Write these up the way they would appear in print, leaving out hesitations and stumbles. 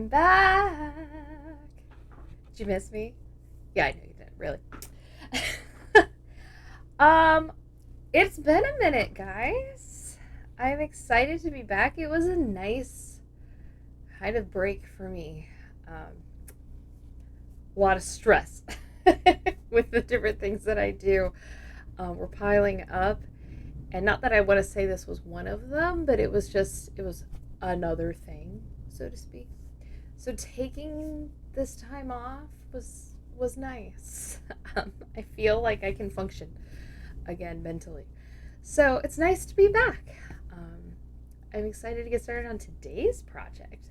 I'm back. Did you miss me? Yeah, I know you did, really. It's been a minute, guys. I'm excited to be back. It was a nice kind of break for me. A lot of stress with the different things that I do were piling up. And not that I want to say this was one of them, but it was another thing, so to speak. So taking this time off was nice. I feel like I can function again mentally. So it's nice to be back. I'm excited to get started on today's project.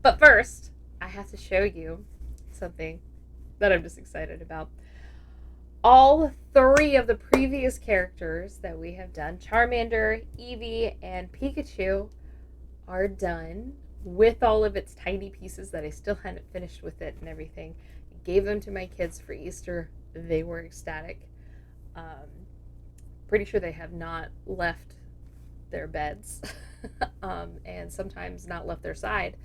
But first, I have to show you something that I'm just excited about. All three of the previous characters that we have done, Charmander, Eevee, and Pikachu, are done with all of its tiny pieces that I still hadn't finished with it and everything. I gave them to my kids for Easter. They were ecstatic. Pretty sure they have not left their beds and sometimes not left their side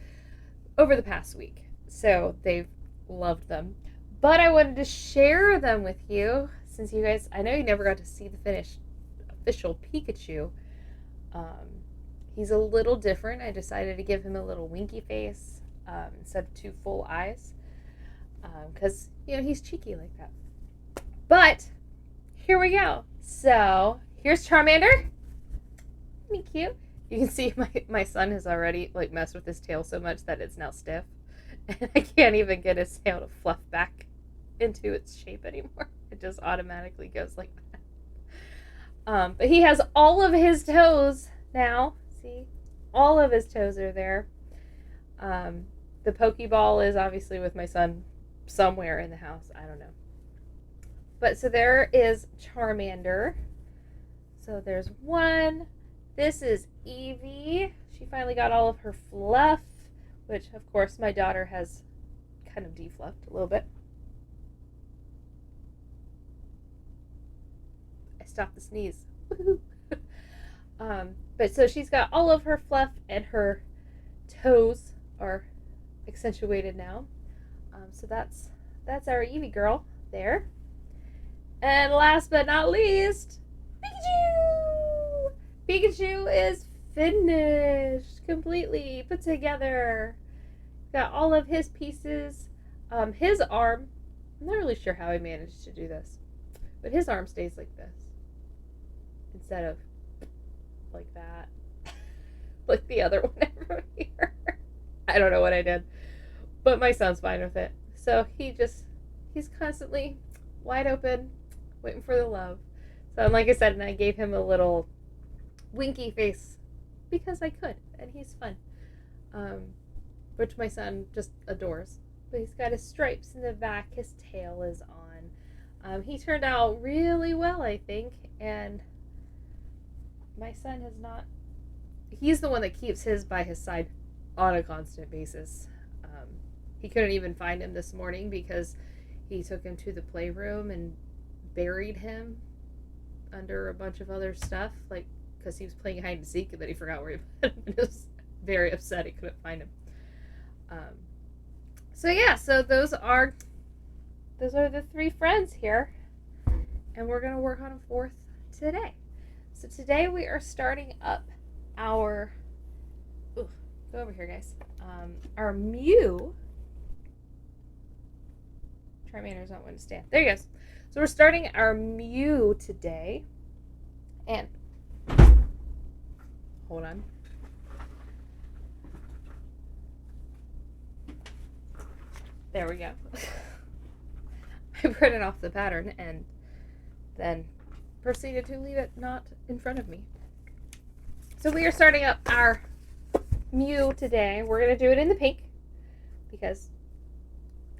over the past week. So they've loved them. But I wanted to share them with you since you guys, I know you never got to see the finished official Pikachu. He's a little different. I decided to give him a little winky face instead of two full eyes because, he's cheeky like that. But here we go. So here's Charmander. Isn't he cute? You can see my son has already messed with his tail so much that it's now stiff. And I can't even get his tail to fluff back into its shape anymore. It just automatically goes like that. But he has all of his toes now. See? All of his toes are there. The Pokeball is obviously with my son somewhere in the house. I don't know. But so there is Charmander. So there's one. This is Eevee. She finally got all of her fluff, which of course my daughter has kind of defluffed a little bit. I stopped the sneeze. But so she's got all of her fluff and her toes are accentuated now. So that's our Eevee girl there. And last but not least, Pikachu! Pikachu is finished, completely put together. Got all of his pieces. His arm, I'm not really sure how I managed to do this, but his arm stays like this instead of like that, like the other one over here. I don't know what I did, but my son's fine with it. So he's constantly wide open, waiting for the love. So like I said, and I gave him a little winky face because I could, and he's fun, which my son just adores. But he's got his stripes in the back, his tail is on. He turned out really well, I think, and my son has not. He's the one that keeps his by his side on a constant basis. He couldn't even find him this morning because he took him to the playroom and buried him under a bunch of other stuff, because he was playing hide and seek and then he forgot where he put him and was very upset he couldn't find him. So those are the three friends here, and we're going to work on a fourth today. So today we are starting up our go over here, guys. Our Mew. Charmander's not one to stand. There he goes. So we're starting our Mew today. And hold on. There we go. I printed off the pattern and then proceeded to leave it not in front of me. So we are starting up our Mew today. We're going to do it in the pink because,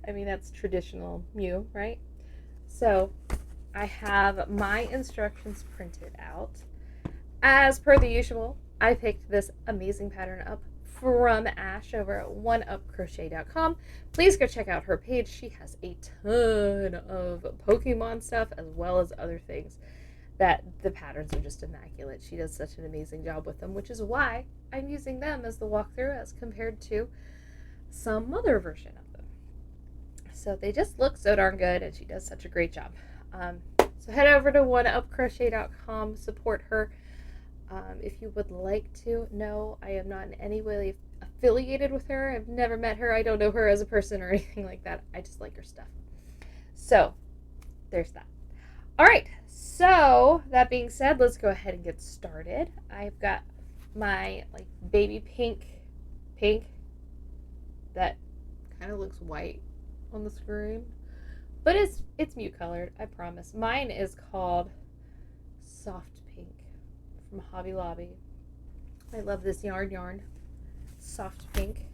that's traditional Mew, right? So I have my instructions printed out. As per the usual, I picked this amazing pattern up from Ash over at oneupcrochet.com. Please go check out her page. She has a ton of Pokemon stuff as well as other things that the patterns are just immaculate. She does such an amazing job with them, which is why I'm using them as the walkthrough as compared to some other version of them. So they just look so darn good, and she does such a great job. So head over to oneupcrochet.com, support her. If you would like to. No, I am not in any way affiliated with her. I've never met her. I don't know her as a person or anything like that. I just like her stuff. So there's that. All right, so that being said, let's go ahead and get started. I've got my like baby pink that kind of looks white on the screen, but it's Mew colored, I promise. Mine is called Soft Pink from Hobby Lobby. I love this yarn. Soft Pink.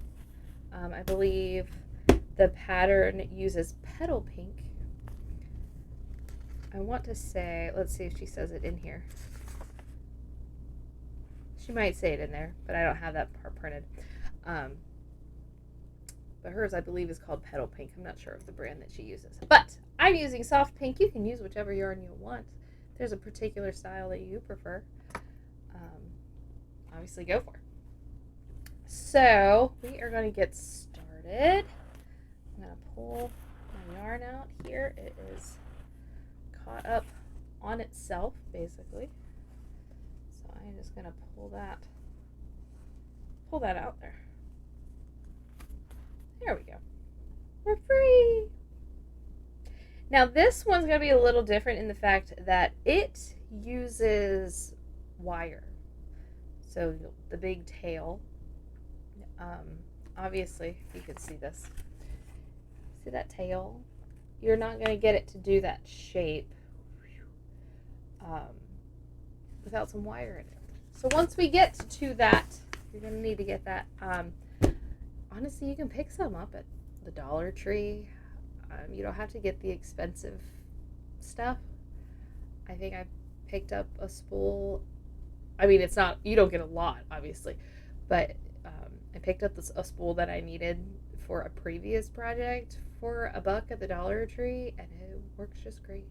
I believe the pattern uses petal pink. I want to say, let's see if she says it in here. She might say it in there, but I don't have that part printed. But hers, I believe, is called Petal Pink. I'm not sure of the brand that she uses. But I'm using Soft Pink. You can use whichever yarn you want. If there's a particular style that you prefer, obviously go for it. So we are going to get started. I'm going to pull my yarn out here. It is caught up on itself, basically. So I'm just going to pull that out there. There we go. We're free. Now this one's going to be a little different in the fact that it uses wire. So the big tail, obviously, if you can see this. See that tail? You're not going to get it to do that shape without some wire in it. So once we get to that, you're going to need to get that. Honestly, you can pick some up at the Dollar Tree. You don't have to get the expensive stuff. I think I picked up a spool. I mean, it's not, you don't get a lot, obviously, but I picked up a spool that I needed for a previous project for $1 at the Dollar Tree, and it works just great.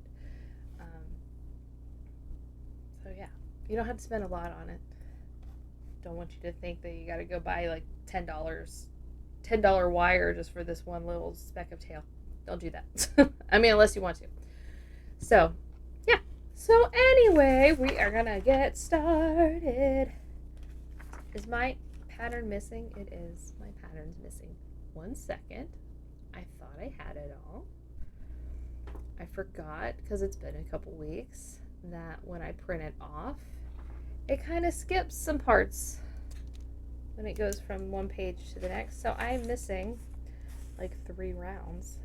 So yeah, you don't have to spend a lot on it. Don't want you to think that you got to go buy like $10 wire just for this one little speck of tail. Don't do that. I mean, unless you want to. So yeah. So anyway, we are gonna get started. Is my pattern missing? It is. My pattern's missing. 1 second. I thought I had it all. I forgot, because it's been a couple weeks, that when I print it off, it kind of skips some parts when it goes from one page to the next. So I'm missing like 3 rounds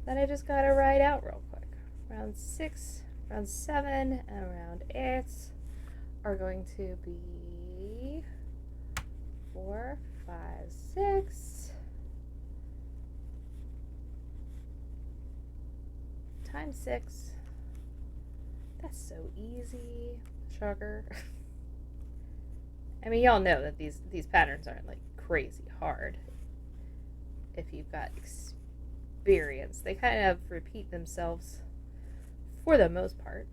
that I just gotta write out real quick. Round 6, round 7, and round 8 are going to be 4, 5, 6 times 6. That's so easy, sugar. I mean, y'all know that these patterns aren't like crazy hard if you've got experience. They kind of repeat themselves for the most part,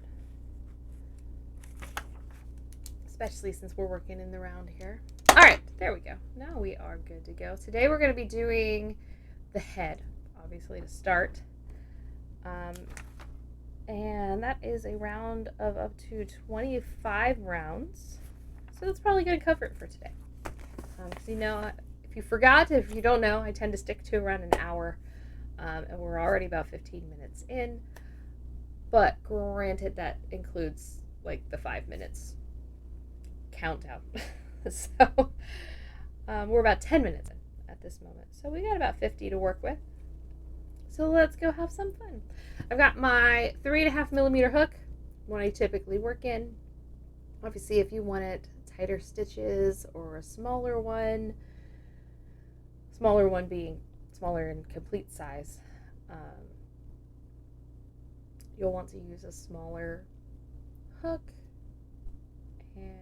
especially since we're working in the round here. All right, there we go. Now we are good to go. Today we're going to be doing the head, obviously, to start. And that is a round of up to 25 rounds. So that's probably going to cover it for today. Because you know, if you don't know, I tend to stick to around an hour. And we're already about 15 minutes in. But granted, that includes like the 5 minutes countdown. So we're about 10 minutes in at this moment. So we got about 50 to work with. So let's go have some fun. I've got my 3.5mm hook, one I typically work in. Obviously, if you wanted tighter stitches or a smaller one being smaller in complete size, you'll want to use a smaller hook, and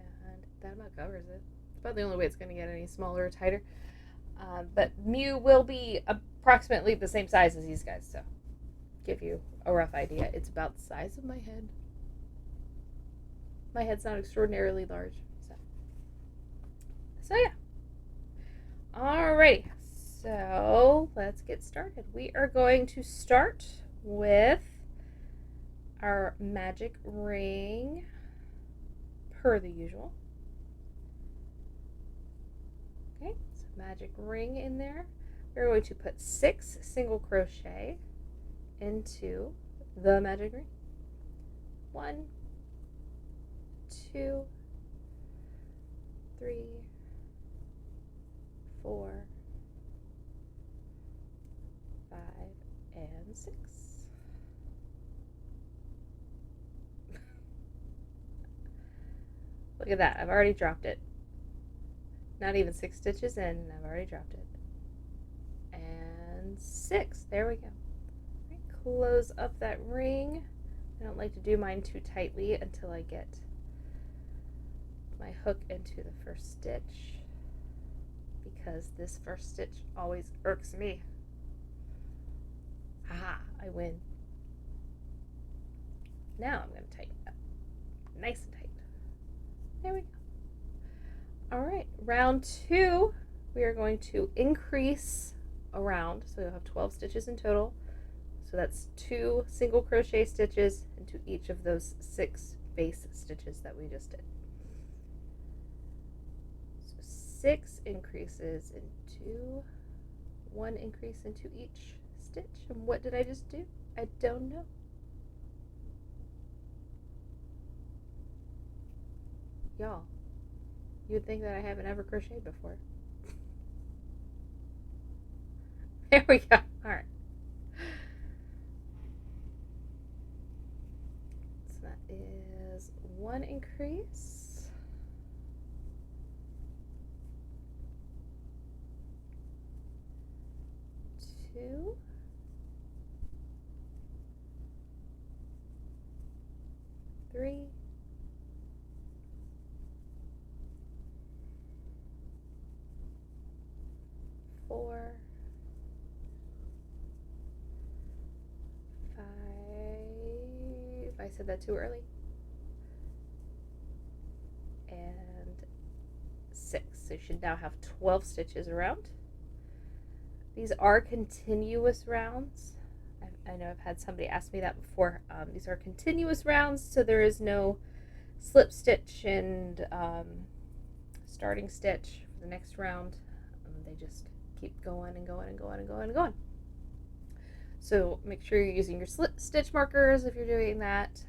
that about covers it. It's about the only way it's going to get any smaller or tighter. But Mew will be approximately the same size as these guys, so give you a rough idea. It's about the size of my head. My head's not extraordinarily large, so yeah. Alrighty, So let's get started. We are going to start with our magic ring per the usual. Okay, so magic ring in there. We're going to put 6 single crochet into the magic ring. 1, 2, 3, 4, 5, and 6. Look at that, I've already dropped it. Not even 6 stitches in, I've already dropped it. And 6, there we go. Right, close up that ring. I don't like to do mine too tightly until I get my hook into the first stitch, because this first stitch always irks me. Aha, I win. Now I'm going to tighten it up. Nice and tight. There we go. Alright, round 2, we are going to increase a round, so you'll have 12 stitches in total. So that's 2 single crochet stitches into each of those 6 base stitches that we just did. So 6 increases into 1 increase into each stitch. And what did I just do? I don't know. Y'all, you'd think that I haven't ever crocheted before. There we go. Alright. So that is 1 increase. 2. 3. 4. 5. I said that too early. And 6. So you should now have 12 stitches around. These are continuous rounds. I know I've had somebody ask me that before. These are continuous rounds, so there is no slip stitch and starting stitch for the next round. They just keep going and going and going and going and going. So make sure you're using your slip stitch markers if you're doing that.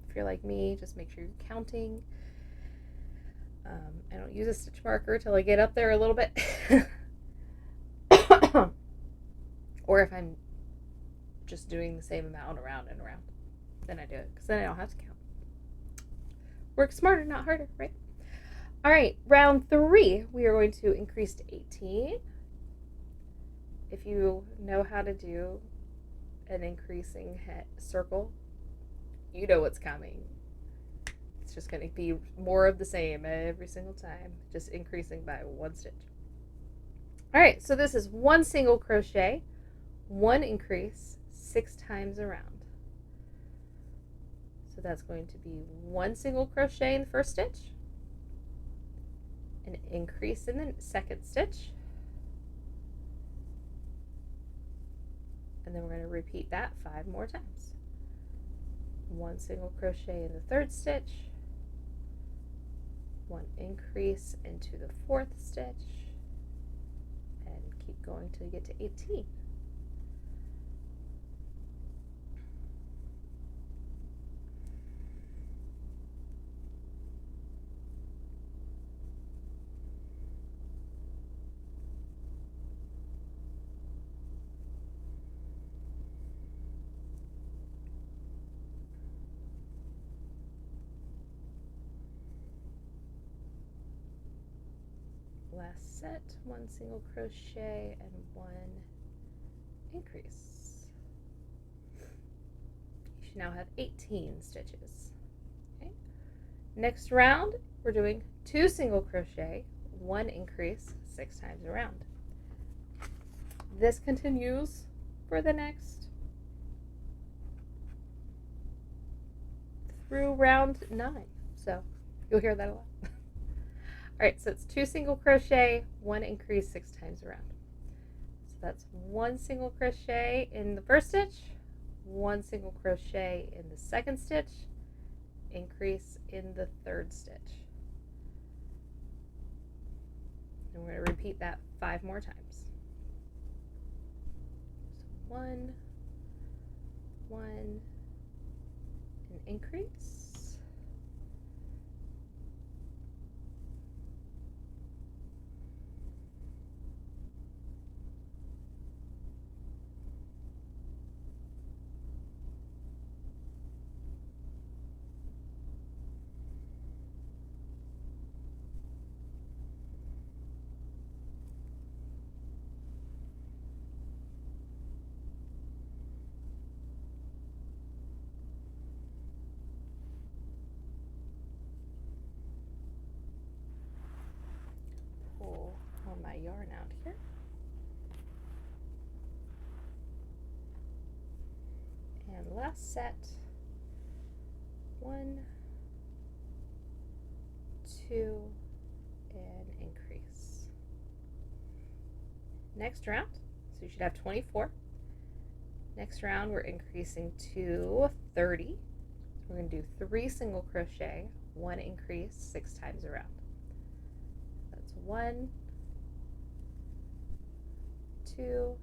If you're like me, just make sure you're counting. I don't use a stitch marker till I get up there a little bit. Or if I'm just doing the same amount around and around, then I do it, because then I don't have to count. Work smarter, not harder, right? All right, round 3, we are going to increase to 18. If you know how to do an increasing circle, you know what's coming. It's just going to be more of the same every single time, just increasing by 1 stitch. All right, so this is 1 single crochet, 1 increase, 6 times around. So that's going to be 1 single crochet in the first stitch, an increase in the second stitch, and then we're going to repeat that 5 more times. 1 single crochet in the third stitch, 1 increase into the fourth stitch, and keep going till you get to 18. Last set, 1 single crochet and 1 increase. You should now have 18 stitches. Okay. Next round, we're doing 2 single crochet, 1 increase, 6 times around. This continues for the next through round 9. So you'll hear that a lot. All right, so it's 2 single crochet, 1 increase, 6 times around. that's 1 single crochet in the first stitch, 1 single crochet in the second stitch, increase in the third stitch. And we're going to repeat that 5 more times. So 1, 1, and increase. Pull all my yarn out here. And last set, 1, 2, and increase. Next round, so you should have 24. Next round, we're increasing to 30. So we're going to do 3 single crochet, 1 increase 6 times around. That's 1, 2,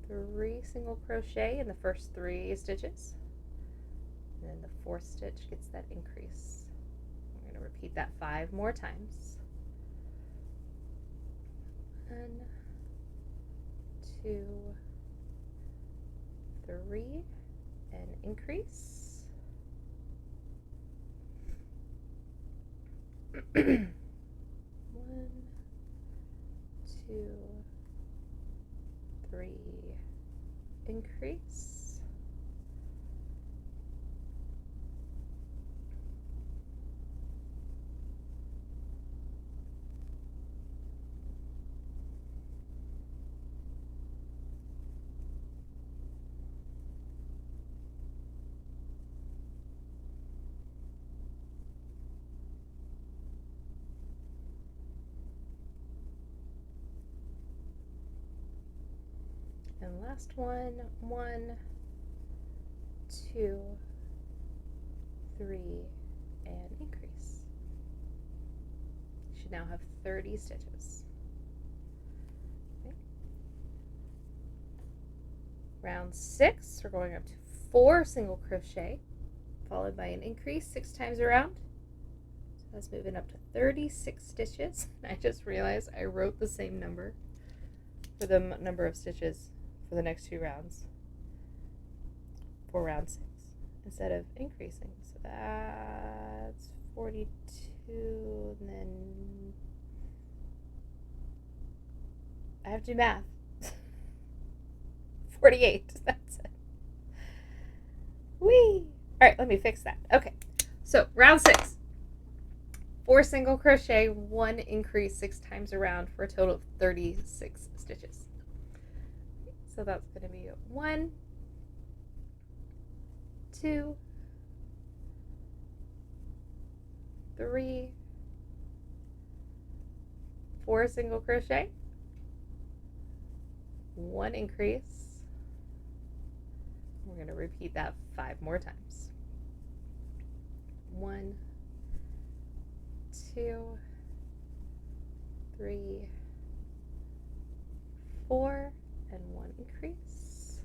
3 single crochet in the first 3 stitches, and then the 4th stitch gets that increase. We're going to repeat that 5 more times. 1, 2, 3, and increase. 1, 2, 3, increase. And last one, 1, 2, 3, and increase. You should now have 30 stitches. Okay. Round 6, we're going up to 4 single crochet, followed by an increase 6 times around. So that's moving up to 36 stitches. I just realized I wrote the same number for the number of stitches for the next 2 rounds for round 6 instead of increasing. So that's 42, and then I have to do math. 48, that's it. Whee! Alright, let me fix that. Okay, so round 6. 4 single crochet, 1 increase 6 times around for a total of 36 stitches. So that's going to be 1, 2, 3, 4 single crochet, 1 increase. We're going to repeat that 5 more times. 1, 2, 3, 4, and 1 increase.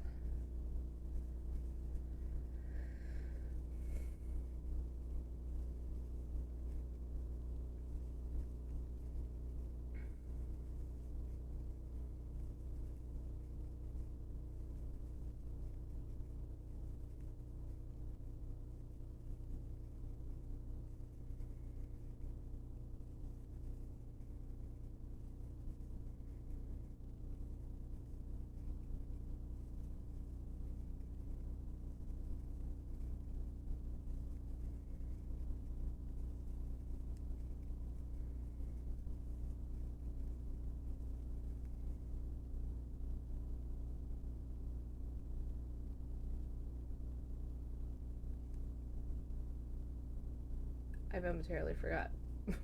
I momentarily forgot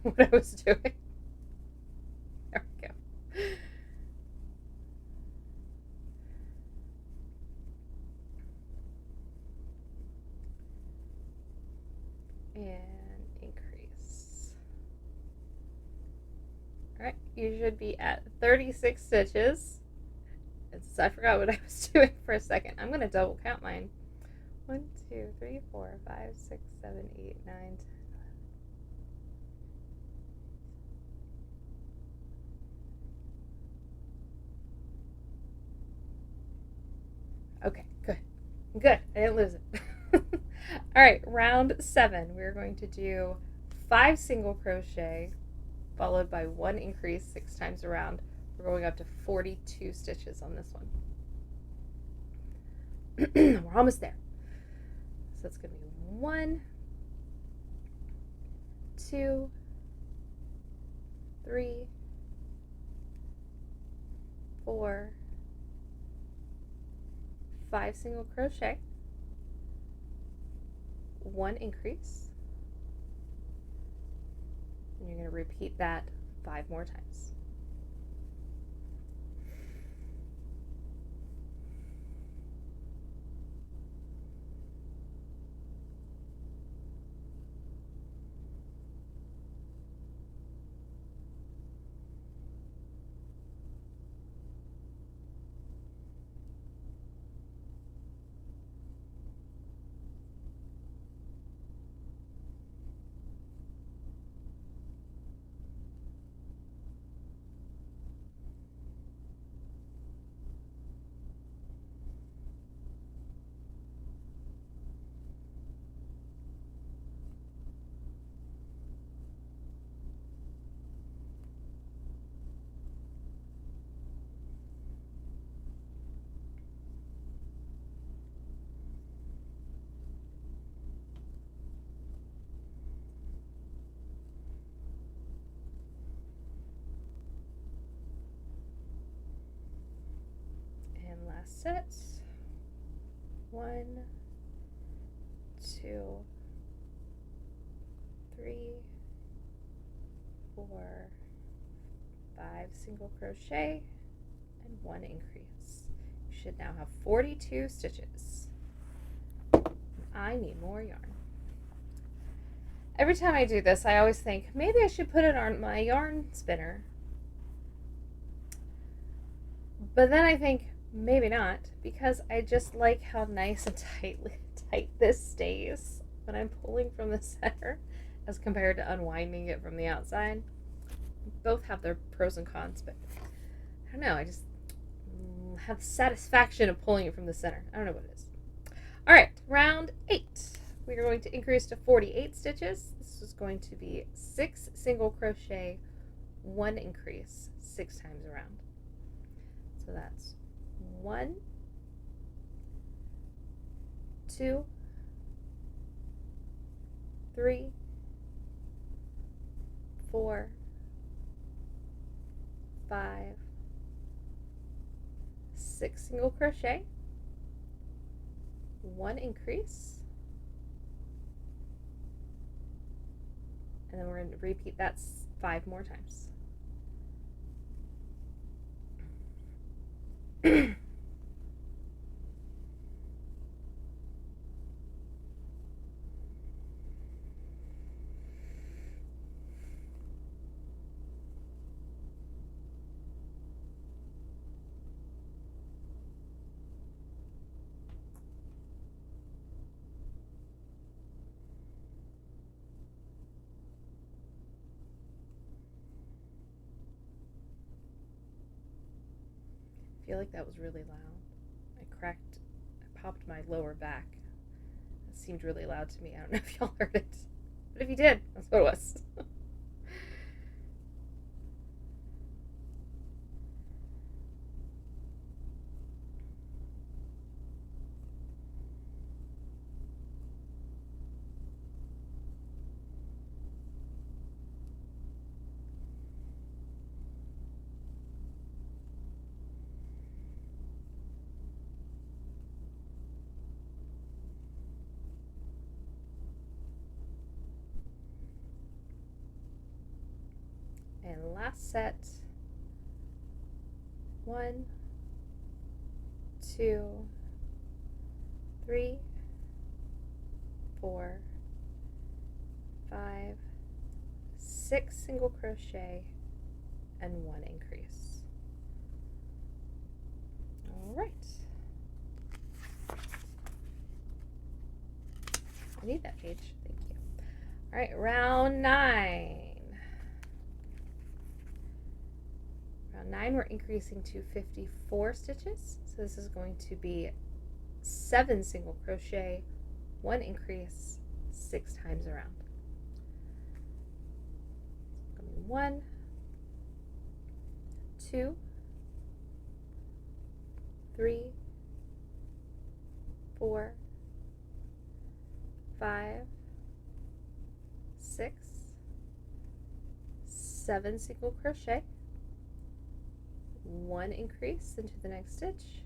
what I was doing. There we go. Alright, you should be at 36 stitches. I forgot what I was doing for a second. I'm going to double count mine. 1, 2, 3, 4, 5, 6, 7, 8, 9, 10. Okay, good. Good. I didn't lose it. All right, round 7. We're going to do 5 single crochet followed by 1 increase 6 times around. We're going up to 42 stitches on this one. We're almost there. So it's going to be 1, 2, 3, 4, 5 single crochet, 1 increase, and you're going to repeat that 5 more times. Last set. 1, 2, 3, 4, 5 single crochet and 1 increase. You should now have 42 stitches. I need more yarn. Every time I do this, I always think maybe I should put it on my yarn spinner. But then I think maybe not, because I just like how nice and tight this stays when I'm pulling from the center as compared to unwinding it from the outside. Both have their pros and cons, but I don't know, I just have the satisfaction of pulling it from the center. I don't know what it is. All right, round 8. We are going to increase to 48 stitches. This is going to be 6 single crochet, 1 increase, 6 times around. So that's 1, 2, 3, 4, 5, 6 single crochet, 1 increase, and then we're going to repeat that 5 more times. I feel like that was really loud. I popped my lower back. It seemed really loud to me. I don't know if y'all heard it. But if you did, that's what it was. And last set. 1, 2, 3, 4, 5, 6 single crochet and 1 increase. All right. I need that page. Thank you. All right, round 9. Round 9, we're increasing to 54 stitches. So this is going to be 7 single crochet, 1 increase, 6 times around. So 1, 2, 3, 4, 5, 6, 7 single crochet, 1 increase into the next stitch.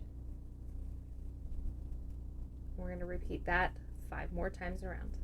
We're going to repeat that 5 more times around.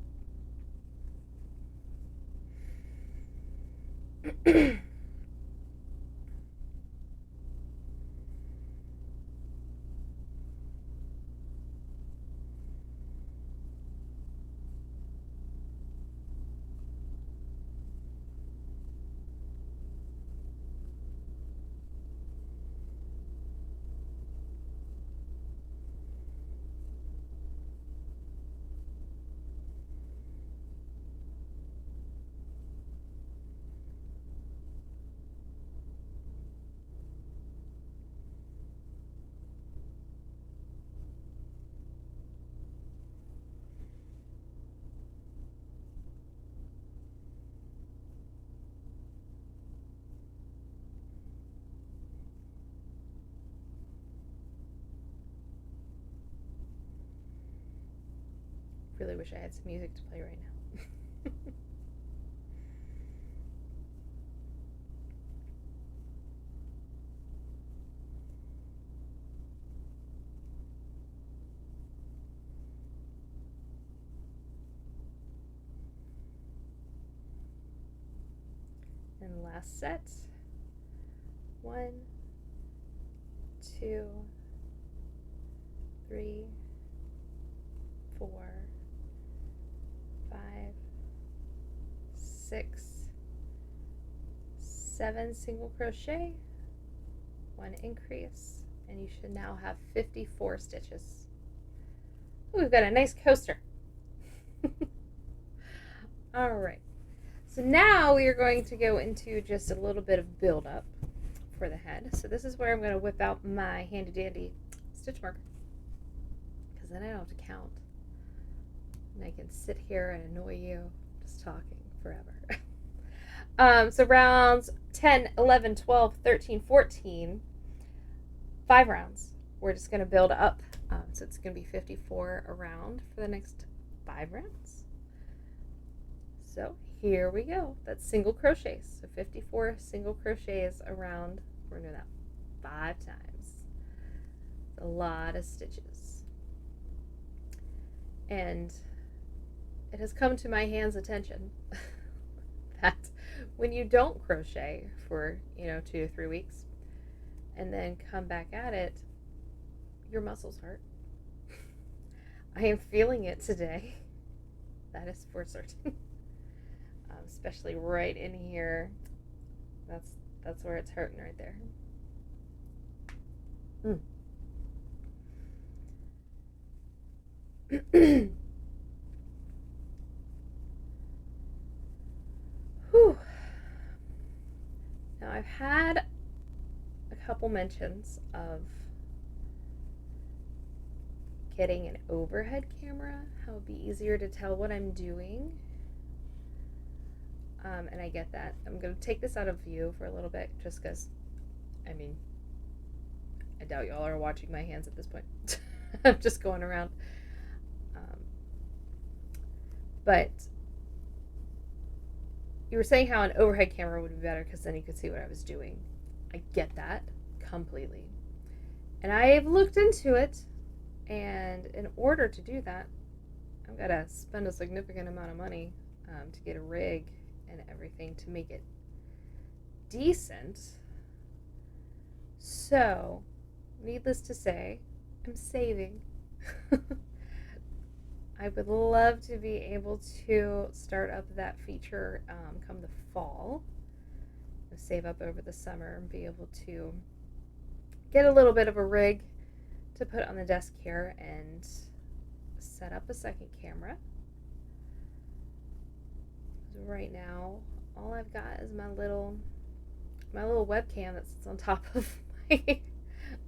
Really wish I had some music to play right now. And last set. 1, 2, 3, 4, 5, 6, 7 single crochet, 1 increase, and you should now have 54 stitches. Ooh, we've got a nice coaster. All right. So now we are going to go into just a little bit of build up for the head. So this is where I'm going to whip out my handy dandy stitch marker, because then I don't have to count. And I can sit here and annoy you just talking forever. So rounds 10, 11, 12, 13, 14, 5 rounds. We're just going to build up. So it's going to be 54 a round for the next 5 rounds. So here we go. That's single crochets. So 54 single crochets a round. We're doing that 5 times. It's a lot of stitches. And it has come to my hand's attention that when you don't crochet for 2 to 3 weeks and then come back at it, your muscles hurt. I am feeling it today. That is for certain. Especially right in here. That's where it's hurting right there. Whew. Now I've had a couple mentions of getting an overhead camera, how it'd be easier to tell what I'm doing. And I get that. I'm going to take this out of view for a little bit just because, I doubt y'all are watching my hands at this point. I'm just going around. But you were saying how an overhead camera would be better because then you could see what I was doing. I get that completely. And I've looked into it, and in order to do that, I've got to spend a significant amount of money to get a rig and everything to make it decent. So, needless to say, I'm saving. I would love to be able to start up that feature come the fall. save up over the summer and be able to get a little bit of a rig to put on the desk here and set up a second camera. So right now, all I've got is my little webcam that sits on top of my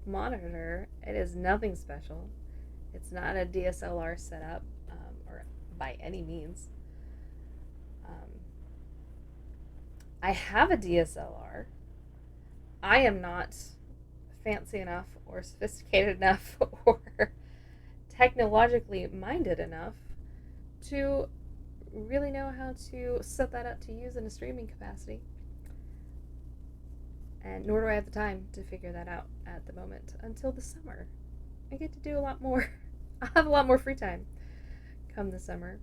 monitor. It is nothing special. It's not a DSLR setup, or by any means. I have a DSLR. I am not fancy enough or sophisticated enough or technologically minded enough to really know how to set that up to use in a streaming capacity. And nor do I have the time to figure that out at the moment until the summer. I get to do a lot more. I'll have a lot more free time come the summer.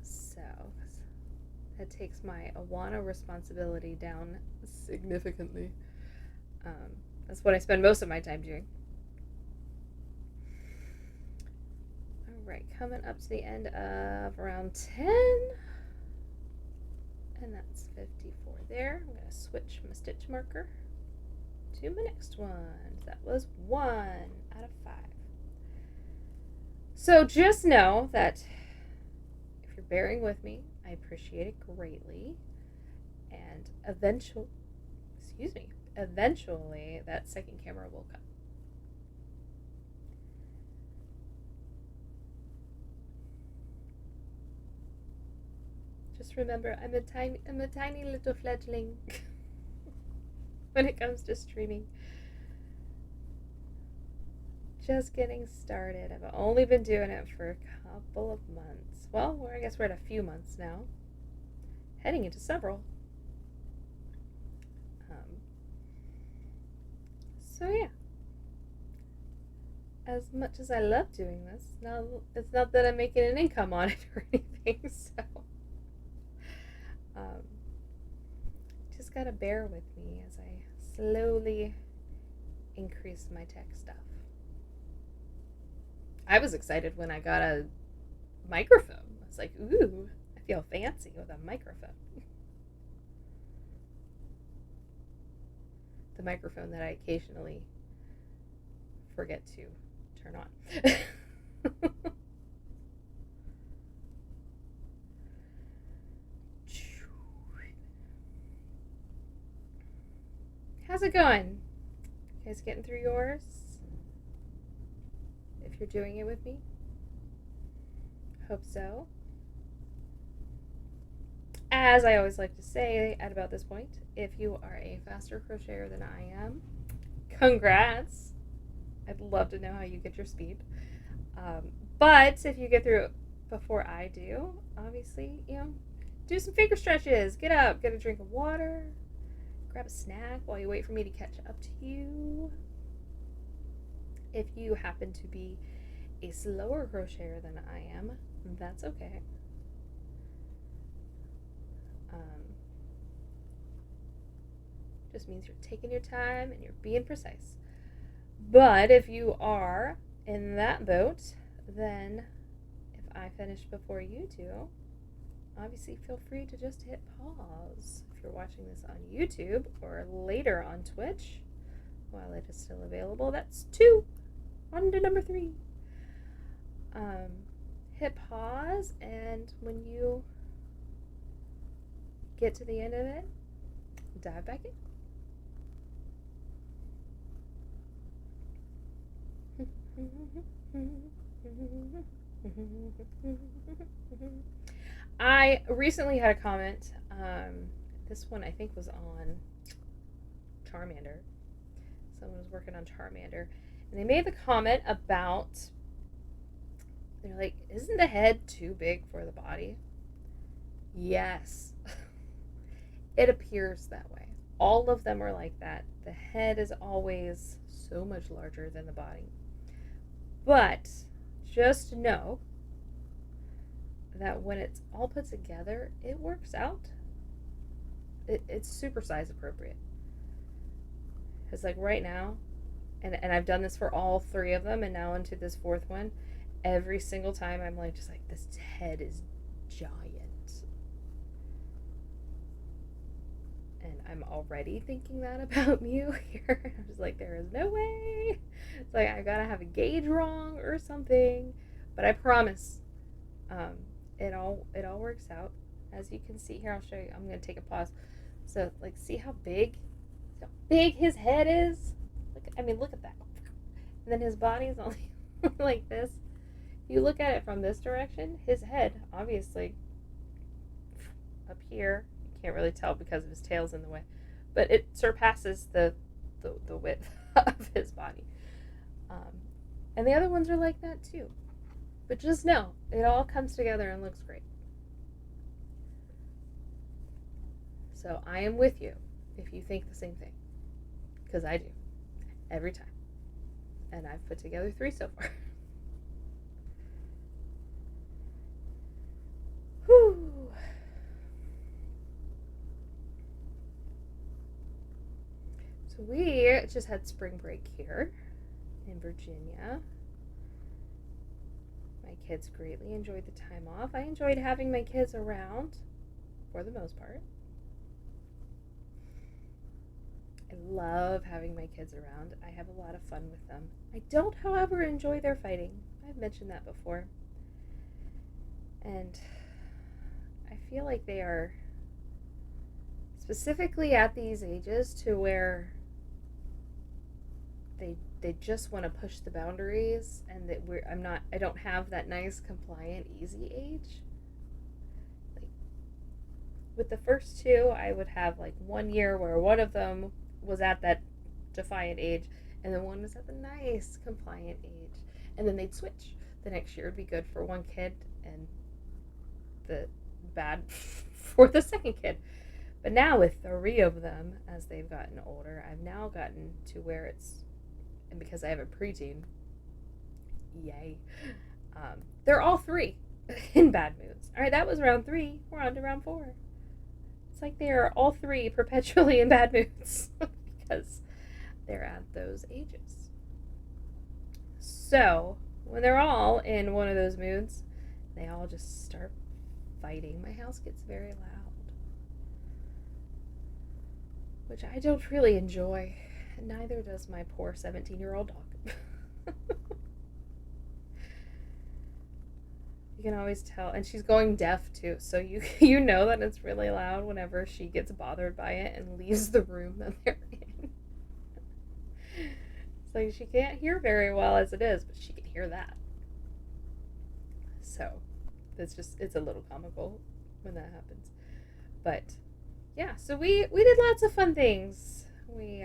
So that takes my Awana responsibility down significantly. That's what I spend most of my time doing. Alright, coming up to the end of round 10. And that's 54 there. I'm going to switch my stitch marker to my next one. That was 1 out of 5. So just know that if you're bearing with me, I appreciate it greatly. And eventually that second camera will come. Just remember, I'm a tiny little fledgling when it comes to streaming. Just getting started. I've only been doing it for a couple of months. Well, I guess we're at a few months now. Heading into several. So yeah. As much as I love doing this, it's not that I'm making an income on it or anything, so just gotta bear with me as I slowly increase my tech stuff. I was excited when I got a microphone. I was like, ooh, I feel fancy with a microphone. The microphone that I occasionally forget to turn on. How's it going? You guys getting through yours? If you're doing it with me? Hope so. As I always like to say at about this point, if you are a faster crocheter than I am, congrats. I'd love to know how you get your speed. But if you get through it before I do, obviously, do some finger stretches. Get up, get a drink of water, grab a snack while you wait for me to catch up to you. If you happen to be a slower crocheter than I am, that's okay. Just means you're taking your time and you're being precise. But if you are in that boat, then if I finish before you do, obviously feel free to just hit pause. If you're watching this on YouTube or later on Twitch, while it is still available, that's 2. On to number 3. Hit pause, and when you get to the end of it, dive back in. I recently had a comment. This one I think was on Charmander. Someone was working on Charmander, and they made the comment about, they're like, isn't the head too big for the body? Yes. It appears that way. All of them are like that. The head is always so much larger than the body. But just know that when it's all put together, it works out. It's super size appropriate. Because like right now, and I've done this for all 3 of them, and now into this 4th one, every single time I'm like, just like, this head is giant. I'm already thinking that about Mew here. I'm just like, there is no way. It's like I gotta have a gauge wrong or something. But I promise, um, it all works out. As you can see here, I'll show you. I'm gonna take a pause. So like, see how big his head is. Look at that. And then his body's only like this. If you look at it from this direction, his head obviously up here. You can't really tell because of his tail's in the way, but it surpasses the width of his body. Um, and the other ones are like that too. But just know, it all comes together and looks great. So I am with you if you think the same thing, because I do every time, and I've put together 3 so far. Whew. So we just had spring break here in Virginia. My kids greatly enjoyed the time off. I enjoyed having my kids around for the most part. I love having my kids around. I have a lot of fun with them. I don't, however, enjoy their fighting. I've mentioned that before. And I feel like they are specifically at these ages to where they just want to push the boundaries, and that I don't have that nice, compliant, easy age. Like with the first 2, I would have like 1 year where one of them was at that defiant age, and then one was at the nice, compliant age, and then they'd switch. The next year would be good for one kid, and the bad for the second kid. But now with 3 of them, as they've gotten older, I've now gotten to where it's, and because I have a preteen, yay, they're all 3 in bad moods. All right, that was round 3. We're on to round 4. It's like they are all 3 perpetually in bad moods because they're at those ages. So when they're all in one of those moods, they all just start fighting. My house gets very loud, which I don't really enjoy. Neither does my poor 17-year-old dog. You can always tell, and she's going deaf too, so you know that it's really loud whenever she gets bothered by it and leaves the room that they're in. It's like she can't hear very well as it is, but she can hear that. So it's a little comical when that happens. But yeah, so we did lots of fun things. We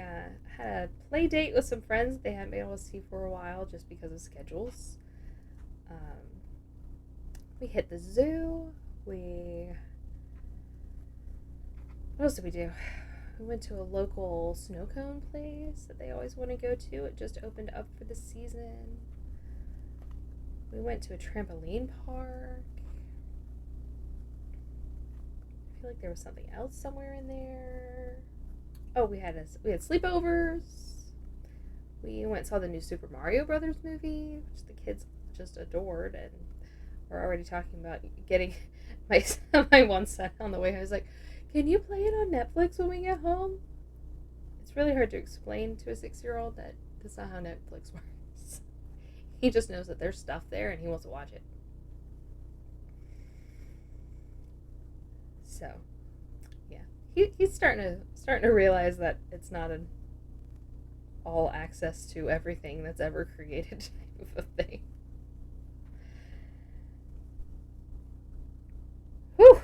had a play date with some friends they hadn't been able to see for a while just because of schedules. We hit the zoo. What else did we do? We went to a local snow cone place that they always want to go to. It just opened up for the season. We went to a trampoline park. I feel like there was something else somewhere in there. Oh, we had sleepovers. We went and saw the new Super Mario Brothers movie, which the kids just adored, and we're already talking about getting my one son on the way. I was like, "Can you play it on Netflix when we get home?" It's really hard to explain to a 6-year-old that that's not how Netflix works. He just knows that there's stuff there and he wants to watch it. So, yeah, he's starting to realize that it's not an all access to everything that's ever created type of thing. Whew.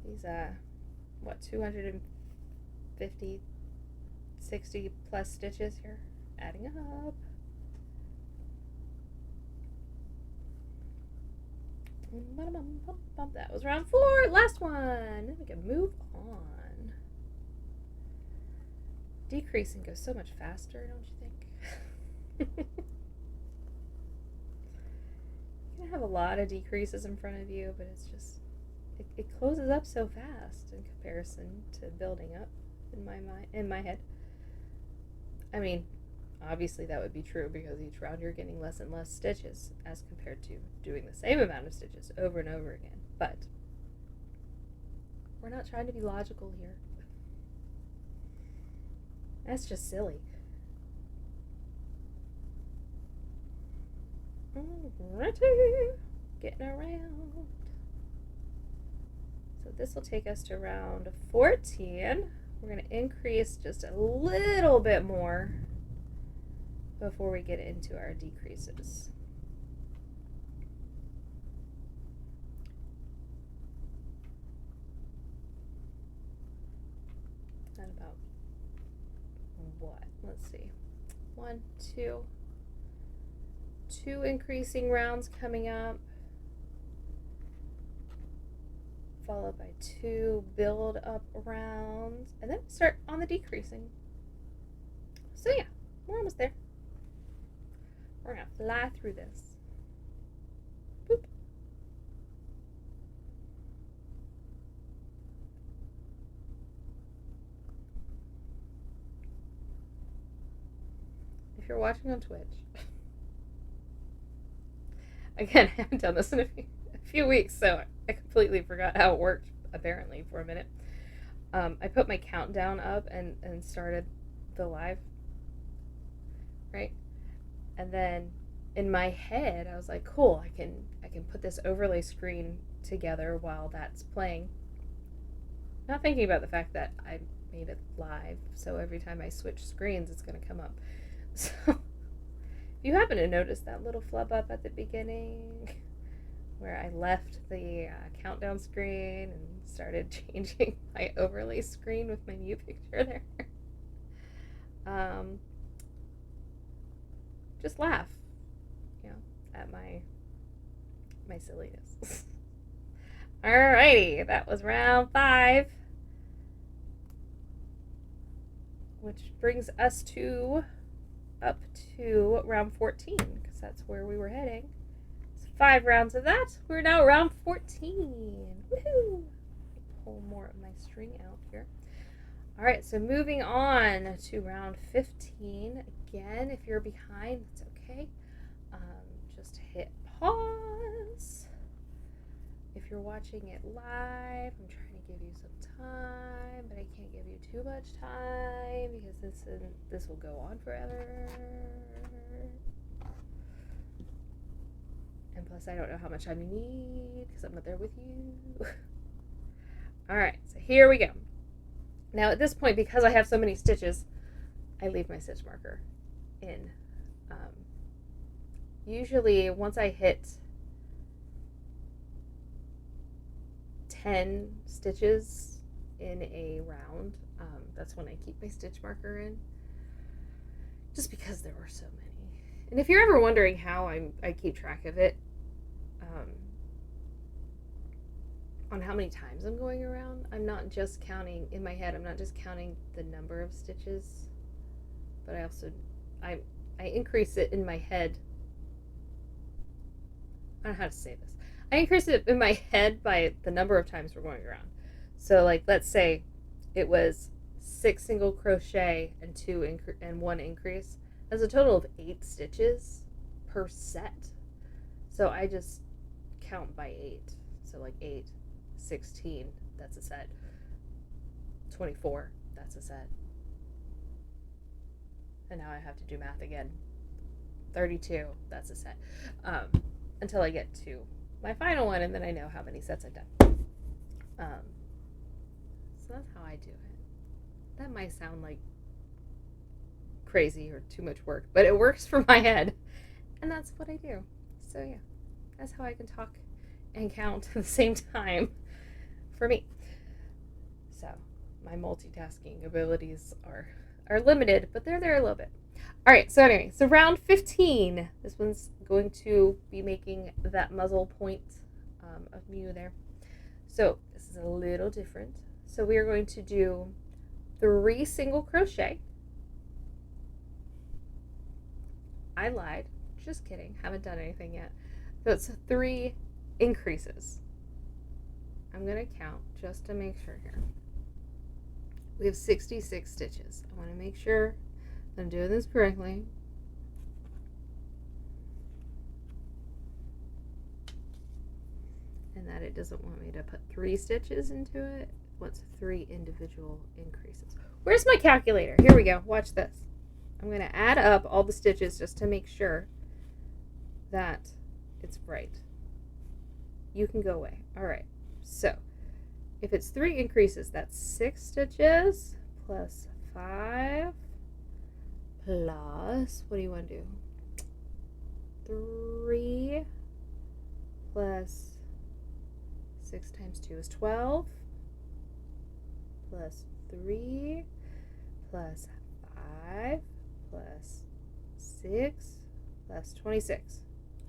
These 250, 60 plus stitches here, adding up. That was round 4. Last one. Then we can move on. Decreasing goes so much faster, don't you think? You can have a lot of decreases in front of you, but it's just it closes up so fast in comparison to building up in my head. I mean, obviously that would be true because each round you're getting less and less stitches as compared to doing the same amount of stitches over and over again. But we're not trying to be logical here. That's just silly. Alrighty, getting around. So this will take us to round 14. We're going to increase just a little bit more before we get into our decreases. And about what? Let's see. 1, 2. 2 increasing rounds coming up, followed by 2 build up rounds, and then start on the decreasing. So yeah, we're almost there. We're gonna fly through this. Boop. If you're watching on Twitch, again, I haven't done this in a few weeks, so I completely forgot how it worked, apparently, for a minute. I put my countdown up and started the live, right? And then in my head, I was like, cool, I can put this overlay screen together while that's playing. Not thinking about the fact that I made it live, so every time I switch screens, it's going to come up. So if you happen to notice that little flub up at the beginning where I left the countdown screen and started changing my overlay screen with my Mew picture there, just laugh, at my silliness. Alrighty, that was round 5, which brings us up to round 14, because that's where we were heading. So 5 rounds of that. We're now round 14. Woohoo! Pull more of my string out here. All right, so moving on to round 15. Again, if you're behind, that's okay. Just hit pause. If you're watching it live, I'm trying to give you some time, but I can't give you too much time because this will go on forever. And plus, I don't know how much time you need because I'm not there with you. All right, so here we go. Now at this point, because I have so many stitches, I leave my stitch marker in. Usually, once I hit 10 stitches in a round, that's when I keep my stitch marker in, just because there were so many. And if you're ever wondering how I keep track of it, on how many times I'm going around, I'm not just counting in my head. I'm not just counting the number of stitches, but I also I increase it in my head. I don't know how to say this. I increase it in my head by the number of times we're going around. So, like, let's say it was 6 single crochet and 1 increase. That's a total of 8 stitches per set. So I just count by 8. So, like, 8, 16, that's a set. 24, that's a set. And now I have to do math again. 32, that's a set. Until I get to my final one, and then I know how many sets I've done. So that's how I do it. That might sound like crazy or too much work, but it works for my head, and that's what I do. So yeah, that's how I can talk and count at the same time for me. So my multitasking abilities are limited, but they're there a little bit. All right, so anyway, so round 15. This one's going to be making that muzzle point of Mew there. So this is a little different. So we are going to do 3 single crochet. I lied. Just kidding. Haven't done anything yet. So it's 3 increases. I'm going to count just to make sure here. We have 66 stitches. I want to make sure I'm doing this correctly. And that it doesn't want me to put 3 stitches into it. It wants 3 individual increases. Where's my calculator? Here we go. Watch this. I'm going to add up all the stitches just to make sure that it's right. You can go away. All right. So if it's 3 increases, that's 6 stitches plus 5 plus, what do you want to do? 3 plus 6 times 2 is 12 plus 3 plus 5 plus 6 plus 26.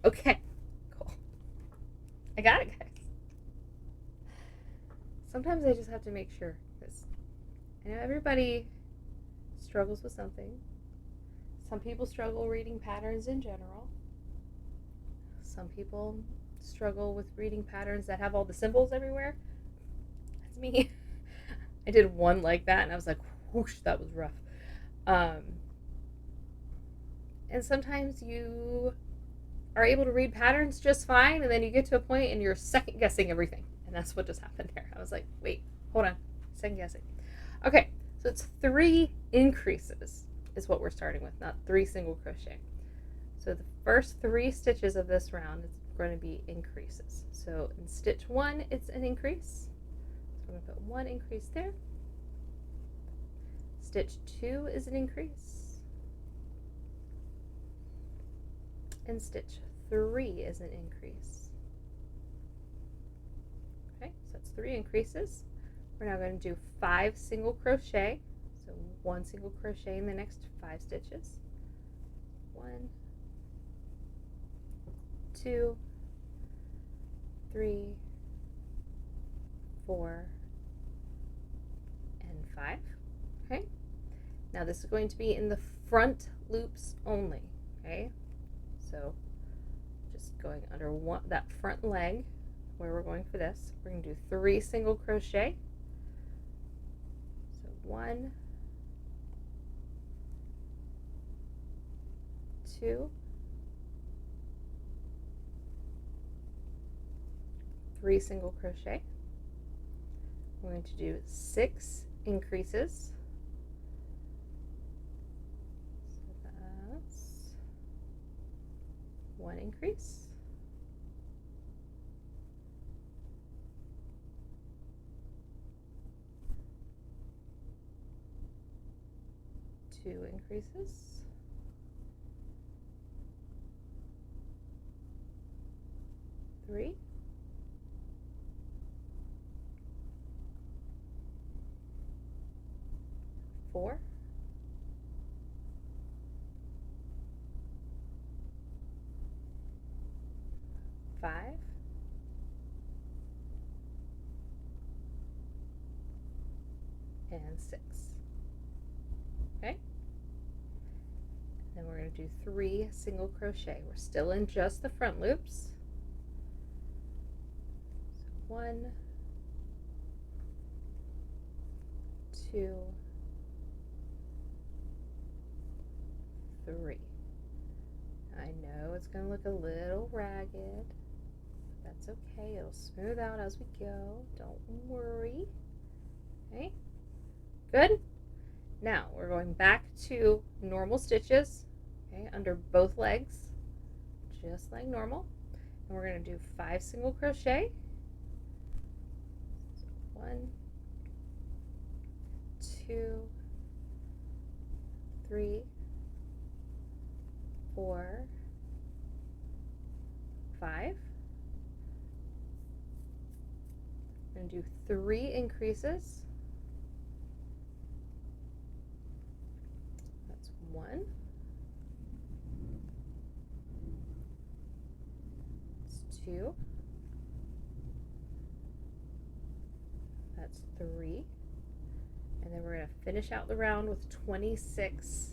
Okay, cool. I got it, guys. Sometimes I just have to make sure, because I know everybody struggles with something. Some people struggle reading patterns in general. Some people struggle with reading patterns that have all the symbols everywhere. That's me. I did one like that and I was like, whoosh, that was rough. And sometimes you are able to read patterns just fine, and then you get to a point and you're second guessing everything. And that's what just happened there. I was like, wait, hold on, second guessing. Okay, so it's 3 increases is what we're starting with, not 3 single crochet. So the first 3 stitches of this round is going to be increases. So in stitch 1, it's an increase. So I'm going to put 1 increase there. Stitch 2 is an increase. And stitch 3 is an increase. Okay, so that's 3 increases. We're now going to do 5 single crochet. So 1 single crochet in the next 5 stitches. 1, 2, 3, 4, and 5. Okay. Now this is going to be in the front loops only. Okay. So just going under that front leg where we're going for this. We're going to do 3 single crochet. So 1, 2, 3 single crochet. We're going to do 6 increases. So that's 1 increase. 2 increases. 3. 4. 5. And 6. Okay? Then we're going to do 3 single crochet. We're still in just the front loops. So 1, 2, 3. I know it's going to look a little ragged. That's okay. It'll smooth out as we go. Don't worry. Okay? Good? Now we're going back to normal stitches, okay, under both legs, just like normal. And we're going to do 5 single crochet. So 1, 2, 3, 4, 5. We're going to do 3 increases. That's 1. That's 2. That's 3. And then we're going to finish out the round with 26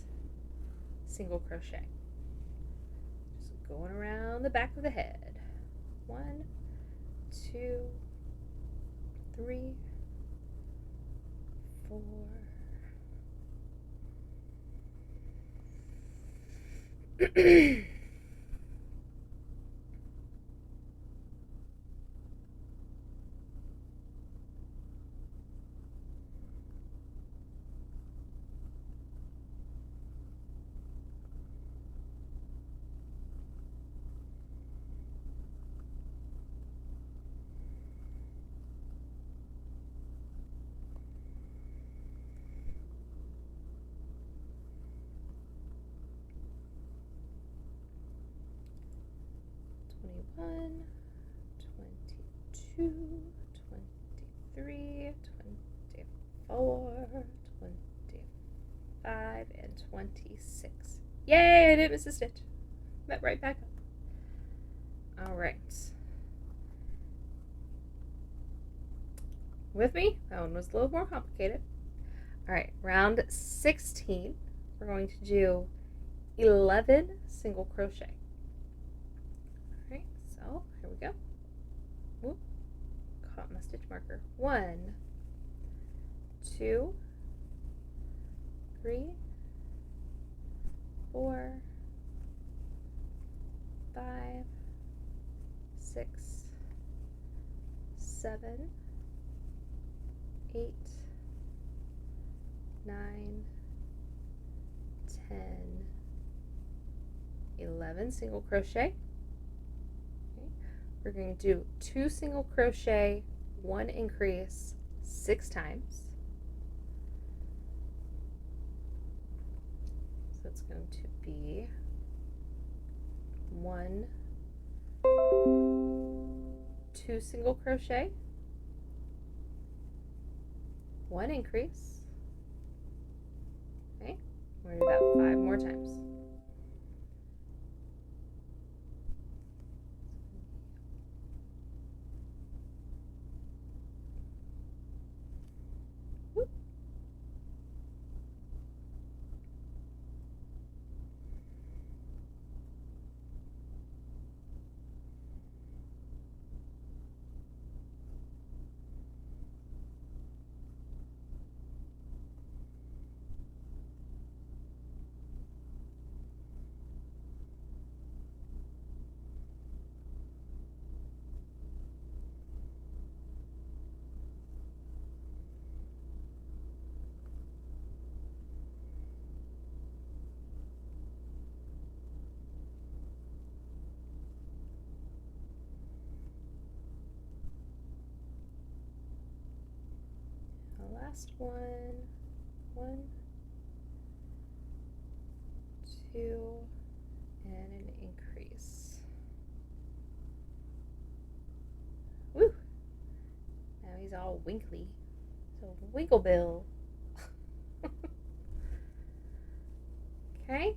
single crochet. Just going around the back of the head. 1, 2, 3, 4, 21, 22, 23, 24, 25, and 26. Yay, I didn't miss a stitch. Met right back up. Alright. With me? That one was a little more complicated. Alright, round 16. We're going to do 11 single crochet. Alright, so here we go. Whoop. Caught my stitch marker. 1, 2, 3, 4, 5, 6, 7, 8, 9, 10, 11 single crochet. Okay. We're going to do 2 single crochet, 1 increase 6 times. So it's going to be 1, 2 single crochet, 1 increase. Okay, we're going to do that 5 more times. Whoop. Last one, 1, 2, and an increase. Woo! Now he's all winkly. So winkle bill. Okay.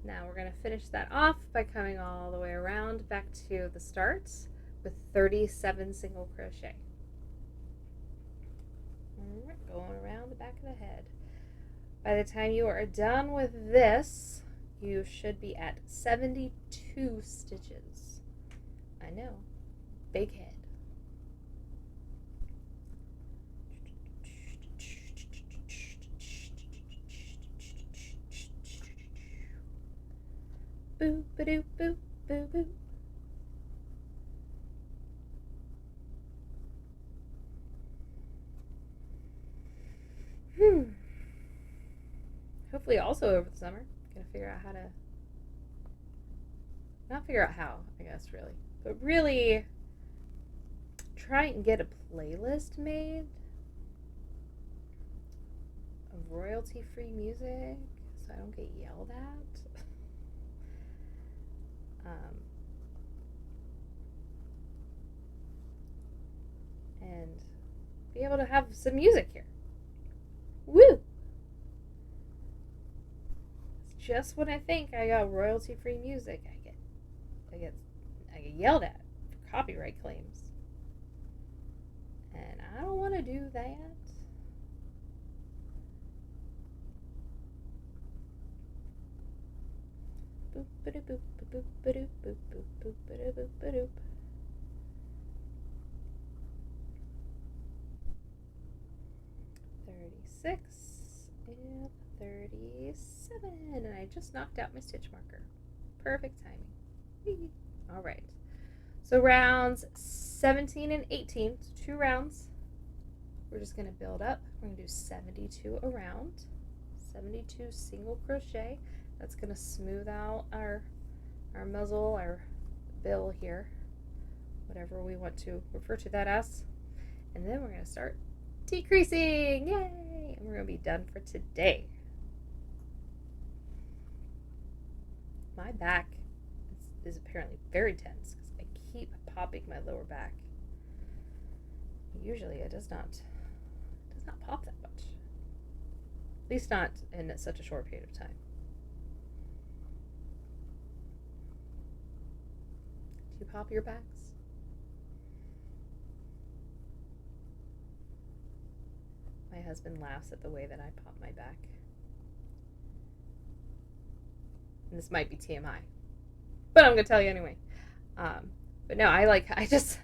Now we're going to finish that off by coming all the way around back to the start with 37 single crochet. Going around the back of the head. By the time you are done with this, you should be at 72 stitches. I know, big head. Boop, ba-doop, boop, boop, boop. Hopefully also over the summer. Gonna figure out how to, not figure out how, I guess, really, but really try and get a playlist made of royalty-free music so I don't get yelled at. And be able to have some music here. Woo! It's just when I think I got royalty-free music, I get yelled at for copyright claims. And I don't want to do that. Boop ba boop boop ba doop boop boop boop ba boop ba doop. Six and 37, and I just knocked out my stitch marker. Perfect timing. All right. So rounds 17 and 18, so 2 rounds. We're just going to build up. We're going to do 72 a round, 72 single crochet. That's going to smooth out our muzzle, our bill here, whatever we want to refer to that as. And then we're going to start decreasing. Yay! And we're going to be done for today. My back is apparently very tense because I keep popping my lower back. Usually it does not pop that much. At least not in such a short period of time. Do you pop your backs? My husband laughs at the way that I pop my back. And this might be TMI, but I'm gonna tell you anyway. But no, I just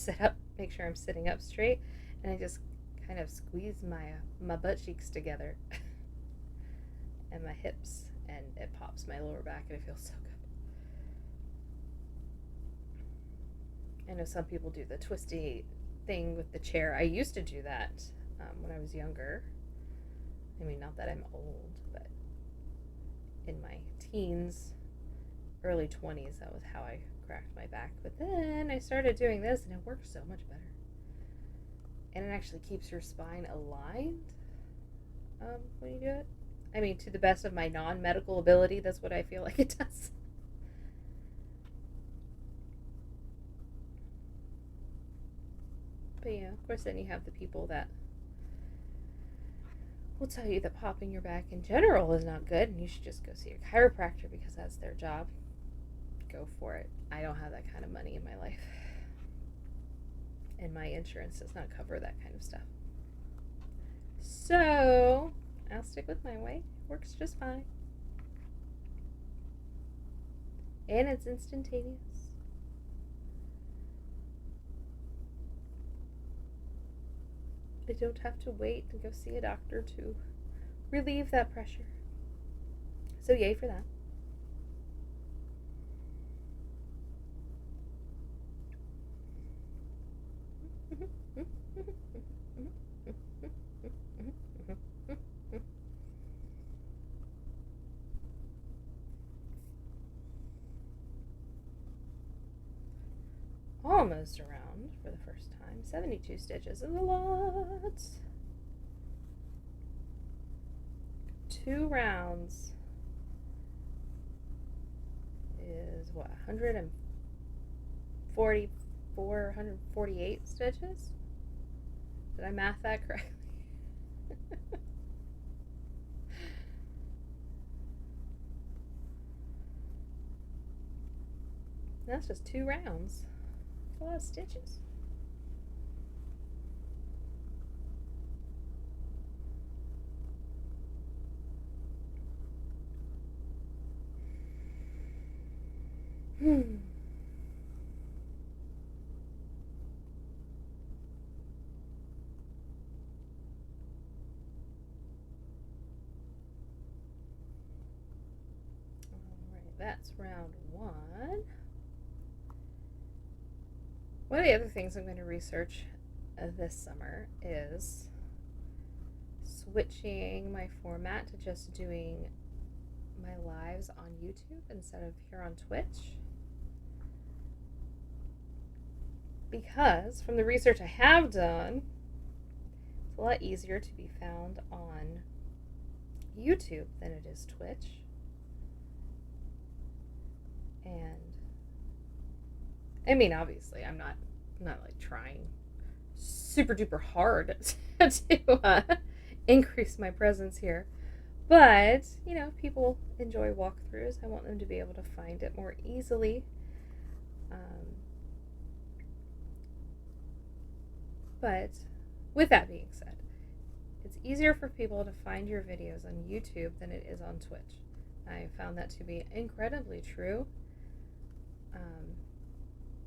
sit up, make sure I'm sitting up straight, and I just kind of squeeze my butt cheeks together and my hips, and it pops my lower back, and it feels so good. I know some people do the twisty thing with the chair. I used to do that when I was younger. I mean, not that I'm old, but in my teens, early 20s, that was how I cracked my back. But then I started doing this, and it works so much better. And it actually keeps your spine aligned when you do it. I mean, to the best of my non-medical ability, that's what I feel like it does. But yeah, of course, then you have the people that will tell you that popping your back in general is not good, and you should just go see a chiropractor because that's their job. Go for it. I don't have that kind of money in my life, and my insurance does not cover that kind of stuff. So I'll stick with my way. Works just fine, and it's instantaneous. I don't have to wait to go see a doctor to relieve that pressure. So yay for that. Almost around for the first time. 72 stitches is a lot. 2 rounds is what, 144, 148 stitches? Did I math that correctly? That's just 2 rounds. That's a lot of stitches. That's round 1. One of the other things I'm going to research this summer is switching my format to just doing my lives on YouTube instead of here on Twitch. Because from the research I have done, it's a lot easier to be found on YouTube than it is Twitch. And I mean, obviously, I'm not like trying super duper hard to increase my presence here, but you know, people enjoy walkthroughs. I want them to be able to find it more easily. But with that being said, it's easier for people to find your videos on YouTube than it is on Twitch. I found that to be incredibly true.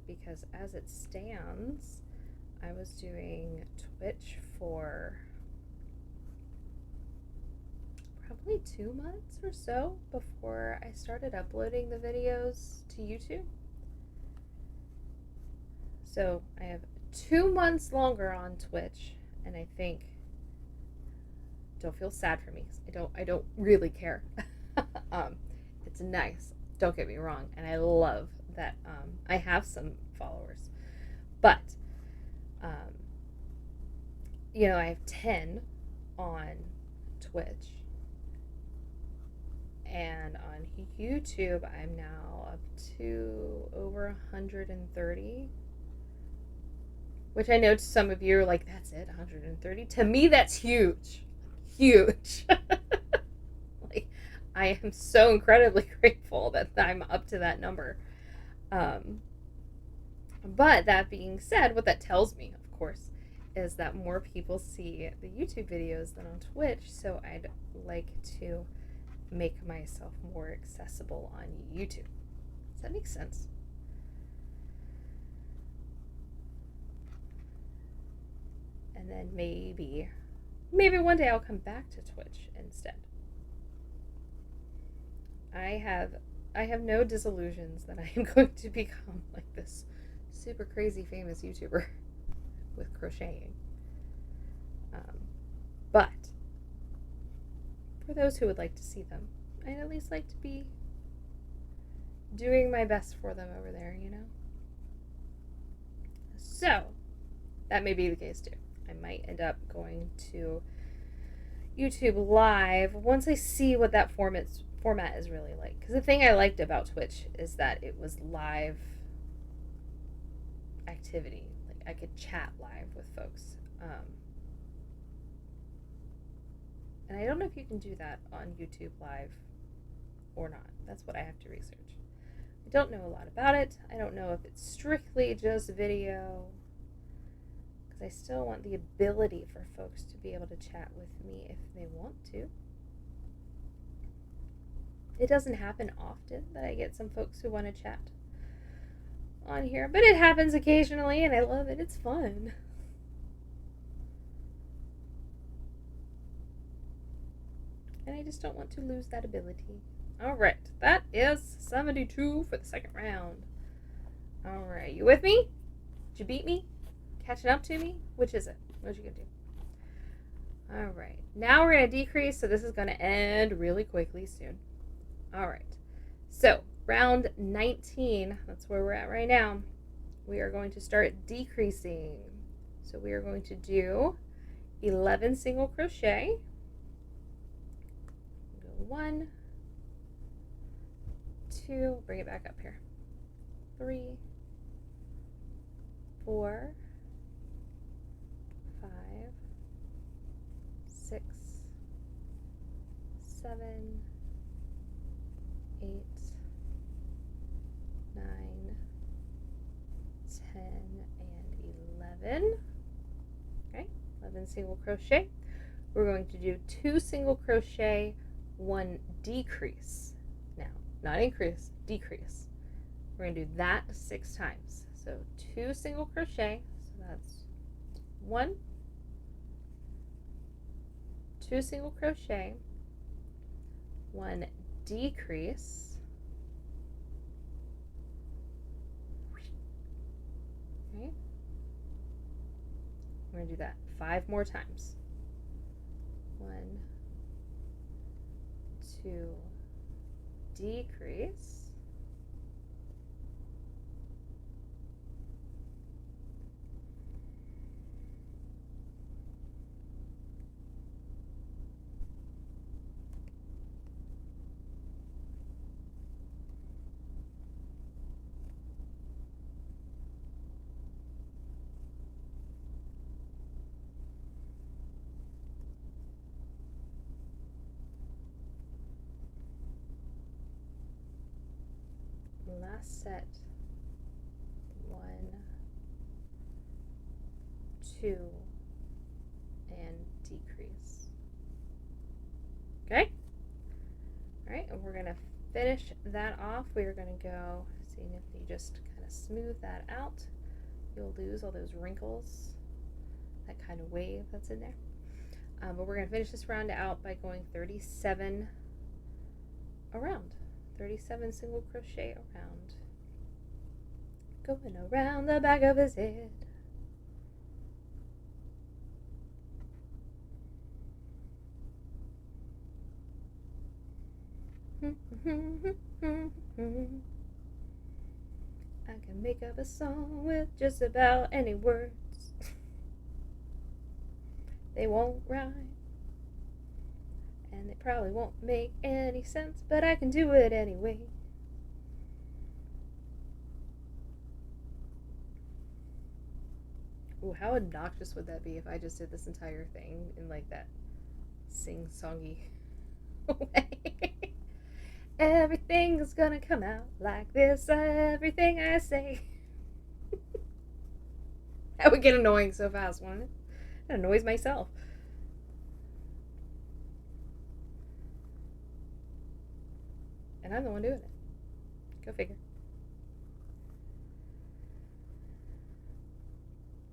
Because as it stands, I was doing Twitch for probably 2 months or so before I started uploading the videos to YouTube. So I have 2 months longer on Twitch, and I think, don't feel sad for me. I don't really care. It's nice. Don't get me wrong, and I love that I have some followers, but I have 10 on Twitch, and on YouTube I'm now up to over 130, which I know to some of you are like, that's it, 130. To me, that's huge. Like, I am so incredibly grateful that I'm up to that number. But that being said, what that tells me, of course, is that more people see the YouTube videos than on Twitch, so I'd like to make myself more accessible on YouTube. Does that make sense? And then maybe one day I'll come back to Twitch instead. I have no disillusions that I am going to become like this super crazy famous YouTuber with crocheting. But for those who would like to see them, I'd at least like to be doing my best for them over there, So, that may be the case too. I might end up going to YouTube Live once I see what that format is really like. Because the thing I liked about Twitch is that it was live activity. Like, I could chat live with folks. And I don't know if you can do that on YouTube Live or not. That's what I have to research. I don't know a lot about it. I don't know if it's strictly just video, because I still want the ability for folks to be able to chat with me if they want to. It doesn't happen often that I get some folks who want to chat on here, but it happens occasionally, and I love it. It's fun. And I just don't want to lose that ability. Alright, that is 72 for the second round. Alright, you with me? Did you beat me? Catching up to me? Which is it? What you gonna do? Alright, now we're gonna decrease, so this is gonna end really quickly soon. Alright, so round 19, that's where we're at right now. We are going to start decreasing. So we are going to do 11 single crochet. 1, 2, bring it back up here, 3, 4, 5, 6, 7, 8, 9, 10, and 11. Okay, 11 single crochet. We're going to do 2 single crochet, 1 decrease. Now, not increase, decrease. We're going to do that 6 times. So 2 single crochet, so that's 1, 2 single crochet, 1 decrease, okay. We're going to do that 5 more times. 1, 2, decrease, last set, 1, 2, and decrease. Okay? Alright, and we're going to finish that off. We're going to go, seeing if you just kind of smooth that out, you'll lose all those wrinkles, that kind of wave that's in there. But we're going to finish this round out by going 37 around. 37 single crochet around. Going around the back of his head. I can make up a song with just about any words. They won't rhyme, and they probably won't make any sense, but I can do it anyway. Ooh, how obnoxious would that be if I just did this entire thing in like that sing-songy way? Everything's gonna come out like this, everything I say. That would get annoying so fast, wouldn't it? That annoys myself. And I'm the one doing it. Go figure.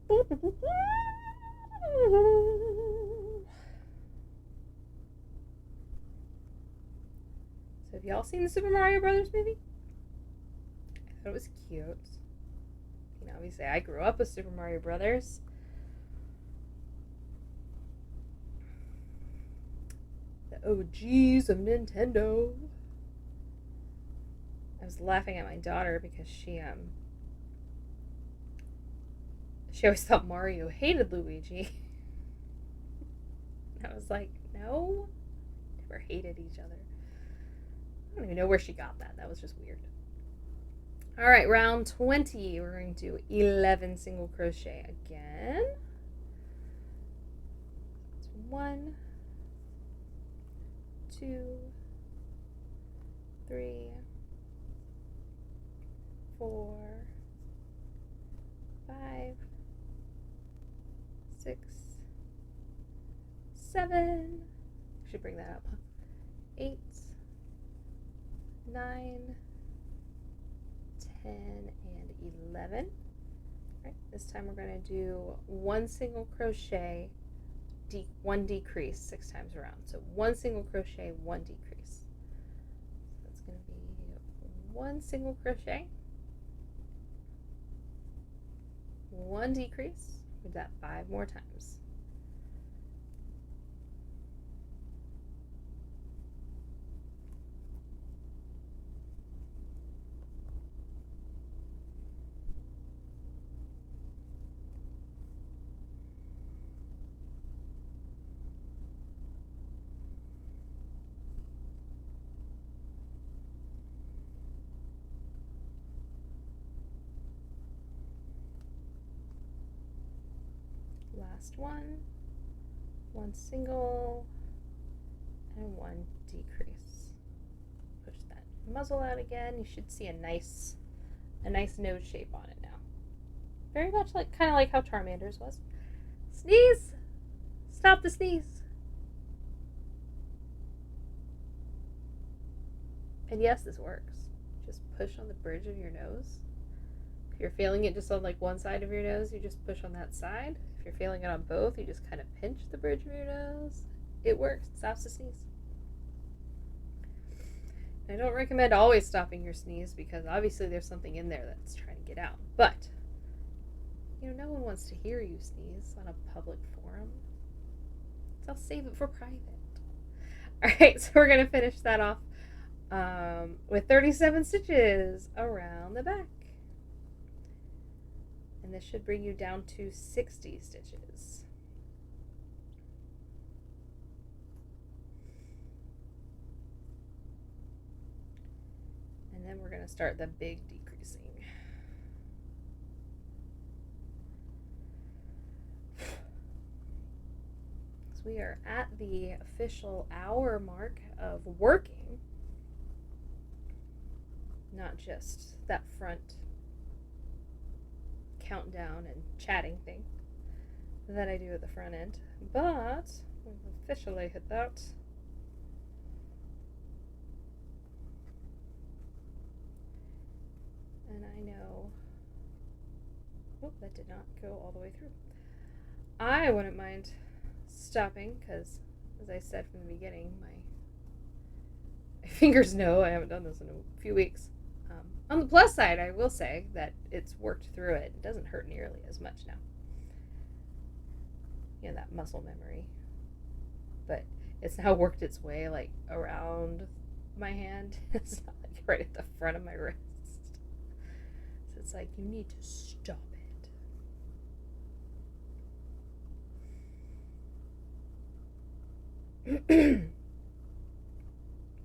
So have y'all seen the Super Mario Brothers movie? I thought it was cute. You know, obviously I grew up with Super Mario Brothers. The OGs of Nintendo. I was laughing at my daughter because she always thought Mario hated Luigi. I was like, no, never hated each other. I don't even know where she got that. That was just weird. All right, round 20. We're going to do 11 single crochet again. That's 1, 2, 3, 4, 5, 6, 7. I should bring that up. 8, 9, 10, and 11. All right, this time we're going to do 1 single crochet, 1 decrease 6 times around. So 1 single crochet, 1 decrease. So that's going to be 1 single crochet, 1 decrease. We do that 5 more times. Last one, 1 single, and 1 decrease. Push that muzzle out again. You should see a nice nose shape on it now. Very much like, kind of like how Charmander's was. Sneeze! Stop the sneeze! And yes, this works. Just push on the bridge of your nose. If you're feeling it just on like one side of your nose, you just push on that side. If you're feeling it on both, you just kind of pinch the bridge of your nose. It works. It stops the sneeze. I don't recommend always stopping your sneeze because obviously there's something in there that's trying to get out. But, you know, no one wants to hear you sneeze on a public forum. So I'll save it for private. Alright, so we're going to finish that off with 37 stitches around the back. And this should bring you down to 60 stitches. And then we're going to start the big decreasing. So we are at the official hour mark of working, not just that front countdown and chatting thing that I do at the front end, but we've officially hit that. And I know, oh, that did not go all the way through. I wouldn't mind stopping because, as I said from the beginning, my fingers know I haven't done this in a few weeks. On the plus side, I will say that it's worked through it. It doesn't hurt nearly as much now. You know, that muscle memory. But it's now worked its way like around my hand. It's not like right at the front of my wrist. So it's like, you need to stop it.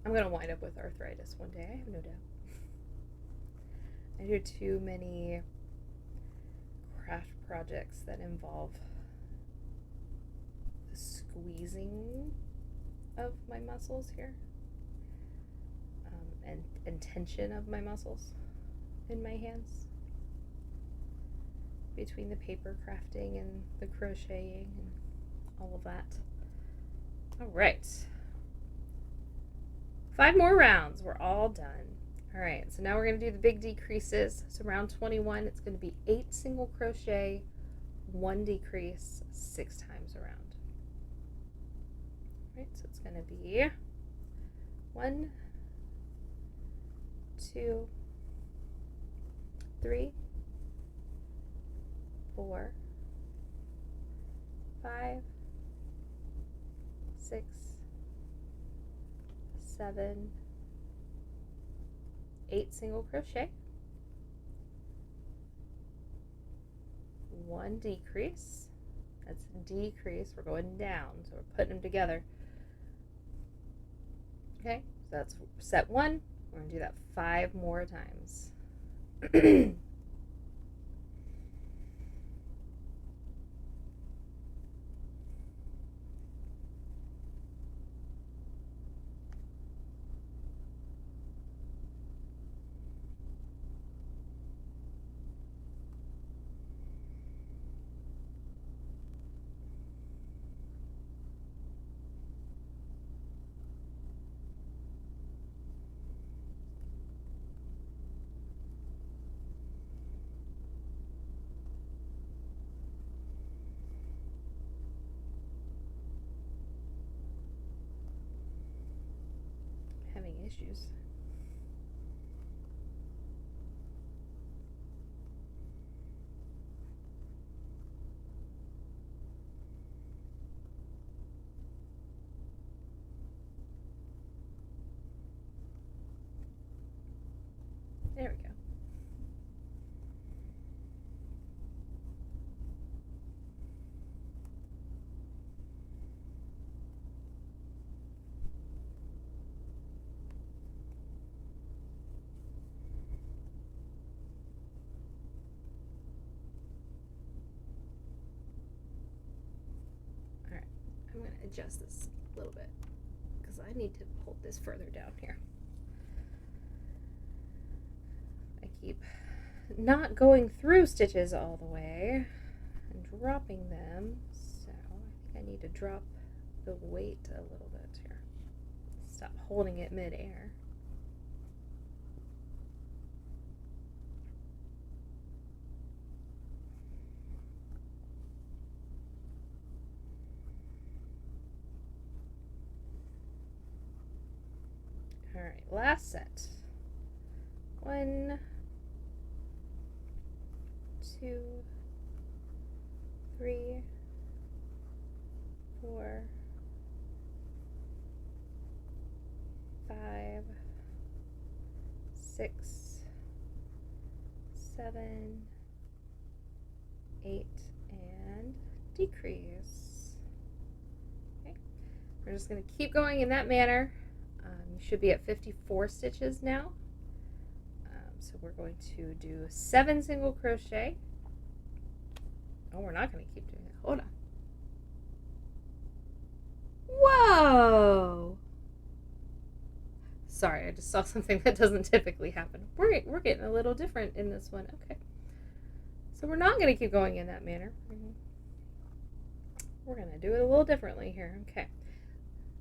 I'm going to wind up with arthritis one day, I have no doubt. I do too many craft projects that involve the squeezing of my muscles here, and tension of my muscles in my hands between the paper crafting and the crocheting and all of that. All right. 5 more rounds. We're all done. All right, so now we're going to do the big decreases. So round 21, it's going to be 8 single crochet, 1 decrease, 6 times around. All right, so it's going to be 1, 2, 3, 4, 5, 6, 7, 8 single crochet, 1 decrease. That's decrease. We're going down, so we're putting them together. Okay, so that's set 1. We're going to do that 5 more times. Having issues. There we go. All right, I'm going to adjust this a little bit because I need to hold this further down here. I keep not going through stitches all the way and dropping them, so I think I need to drop the weight a little bit here. Stop holding it mid-air. All right, last set. 1, 2, 3, 4, 5, 6, 7, 8, and decrease. Okay, we're just going to keep going in that manner. You should be at 54 stitches now. So we're going to do 7 single crochet. Oh, we're not going to keep doing that. Hold on. Whoa! Sorry, I just saw something that doesn't typically happen. We're getting a little different in this one. Okay. So we're not going to keep going in that manner. We're going to do it a little differently here. Okay.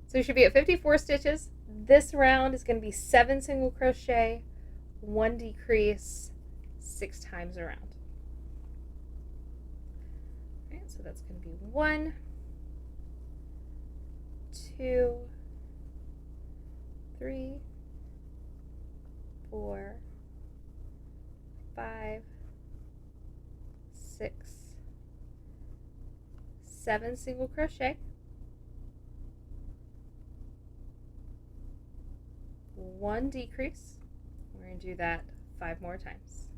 So you should be at 54 stitches. This round is going to be 7 single crochet, 1 decrease, 6 times around. All right, so that's going to be 1, 2, 3, 4, 5, 6, 7 single crochet, 1 decrease. We're going to do that 5 more times.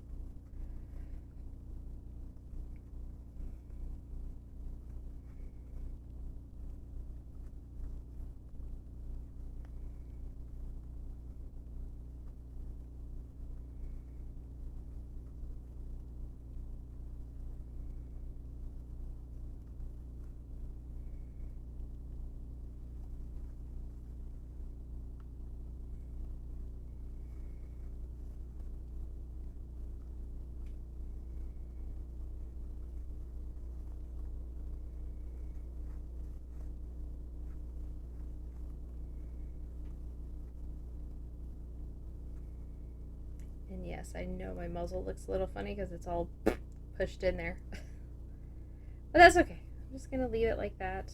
And yes, I know my muzzle looks a little funny because it's all pushed in there. But that's okay. I'm just going to leave it like that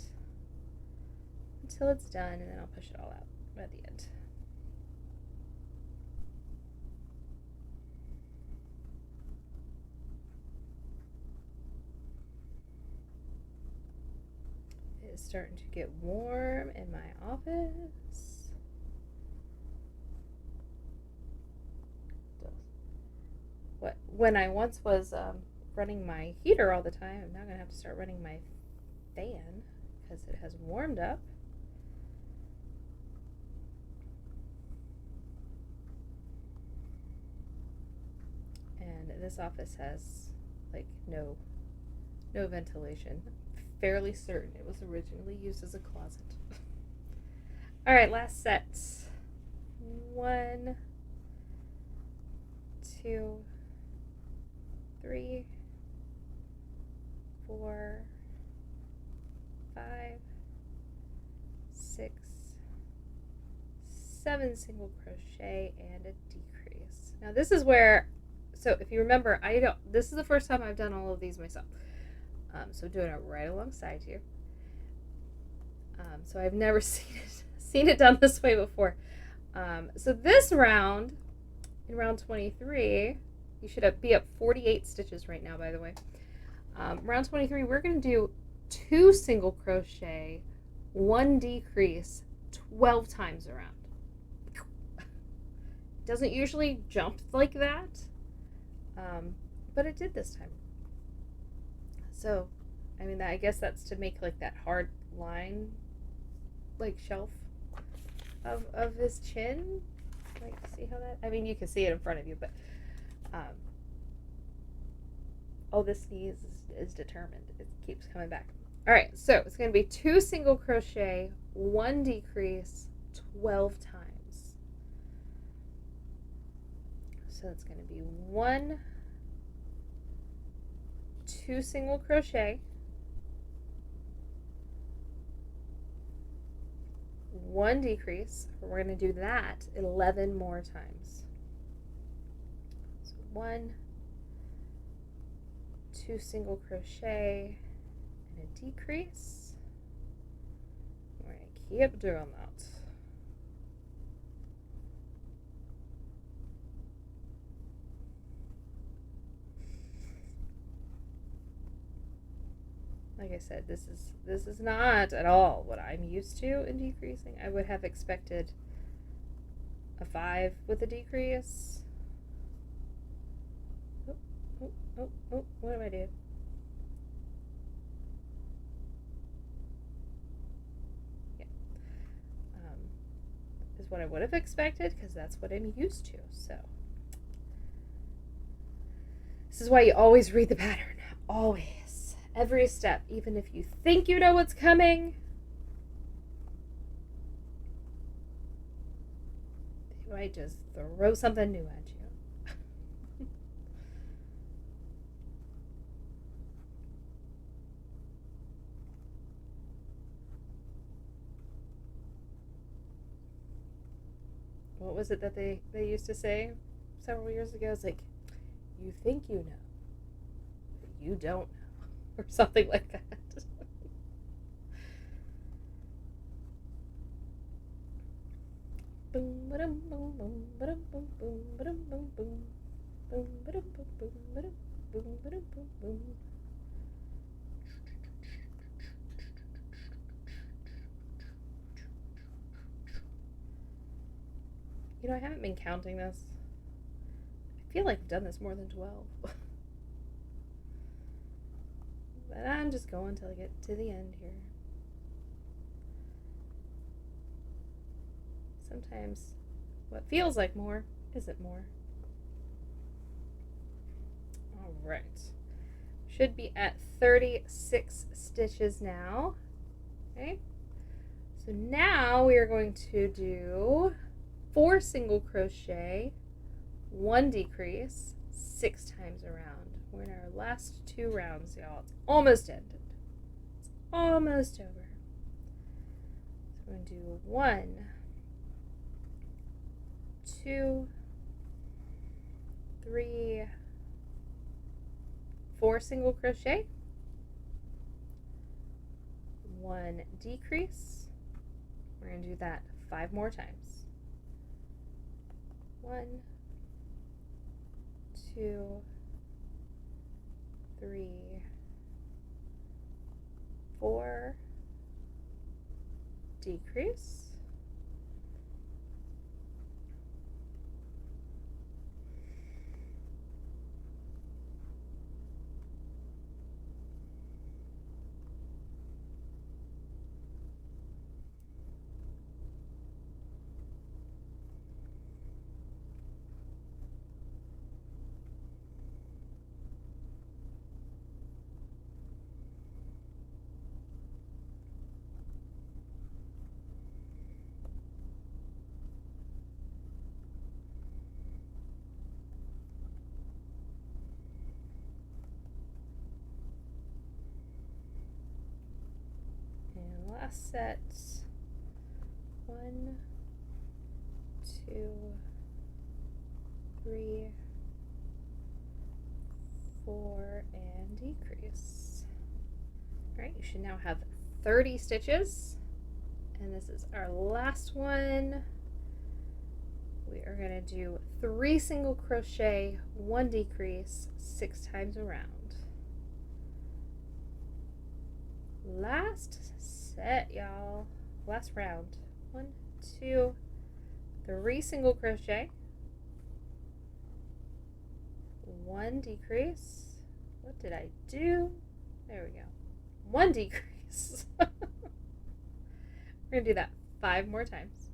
until it's done, and then I'll push it all out at the end. It is starting to get warm in my office. When I once was running my heater all the time, I'm now going to have to start running my fan because it has warmed up. And this office has like no ventilation. I'm fairly certain it was originally used as a closet. All right, last set. 1, 2, 3, 4, 5, 6, 7 single crochet and a decrease. Now this is where, so if you remember, this is the first time I've done all of these myself. So I'm doing it right alongside you. So I've never seen it done this way before. So this round, in round 23, you should be up 48 stitches right now, by the way. Round 23, we're going to do 2 single crochet, 1 decrease, 12 times around. It doesn't usually jump like that, but it did this time. So, I mean, I guess that's to make like that hard line, like shelf of his chin. Like, see how that? I mean, you can see it in front of you, but oh, this sneeze is determined. It keeps coming back. All right, so it's going to be 2 single crochet, 1 decrease, 12 times. So it's going to be 1, 2 single crochet, 1 decrease. We're going to do that 11 more times. So 1, 2 single crochet and a decrease. We're going to keep doing that. Like I said, this is not at all what I'm used to in decreasing. I would have expected a 5 with a decrease. Oh, what do I do? Yeah. Is what I would have expected because that's what I'm used to. So this is why you always read the pattern. Always. Every step, even if you think you know what's coming, they might just throw something new at you. What was it that they used to say several years ago? It's like, you think you know, but you don't know, or something like that. boom, ba-dum, boom, boom, ba-dum, boom, boom, ba-dum, boom, boom, boom, ba-dum, boom, boom, ba-dum, boom, ba-dum, boom, boom. You know, I haven't been counting this. I feel like I've done this more than 12. But I'm just going till I get to the end here. Sometimes what feels like more isn't more. Alright. Should be at 36 stitches now. Okay. So now we are going to do 4 single crochet, 1 decrease, 6 times around. We're in our last 2 rounds, y'all. It's almost ended. It's almost over. So we're going to do 1, 2, 3, 4 single crochet, 1 decrease. We're going to do that 5 more times. 1, 2, 3, 4, decrease, last set. 1, 2, 3, 4, and decrease. Alright, you should now have 30 stitches, and this is our last one. We are going to do 3 single crochet, 1 decrease, 6 times around. Last set, y'all. Last round. 1, 2, 3 single crochet, 1 decrease. What did I do? There we go. 1 decrease. We're going to do that 5 more times.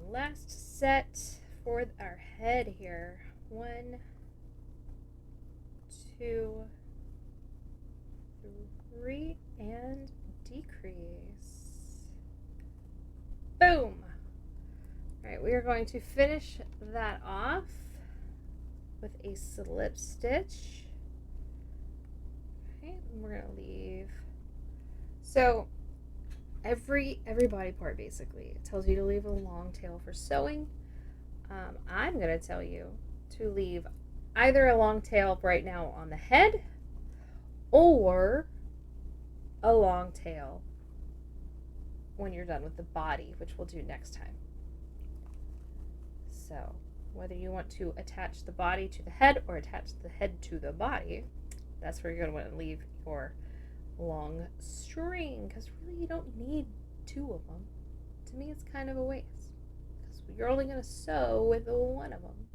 Last set for our head here. 1, 2, 3, and decrease. Boom! Alright, we are going to finish that off with a slip stitch. Okay, and we're going to leave. So every body part basically, it tells you to leave a long tail for sewing. I'm going to tell you to leave either a long tail right now on the head or a long tail when you're done with the body, which we'll do next time. So whether you want to attach the body to the head or attach the head to the body, that's where you're going to want to leave your long string, because really you don't need 2 of them. To me, it's kind of a waste because you're only going to sew with 1 of them.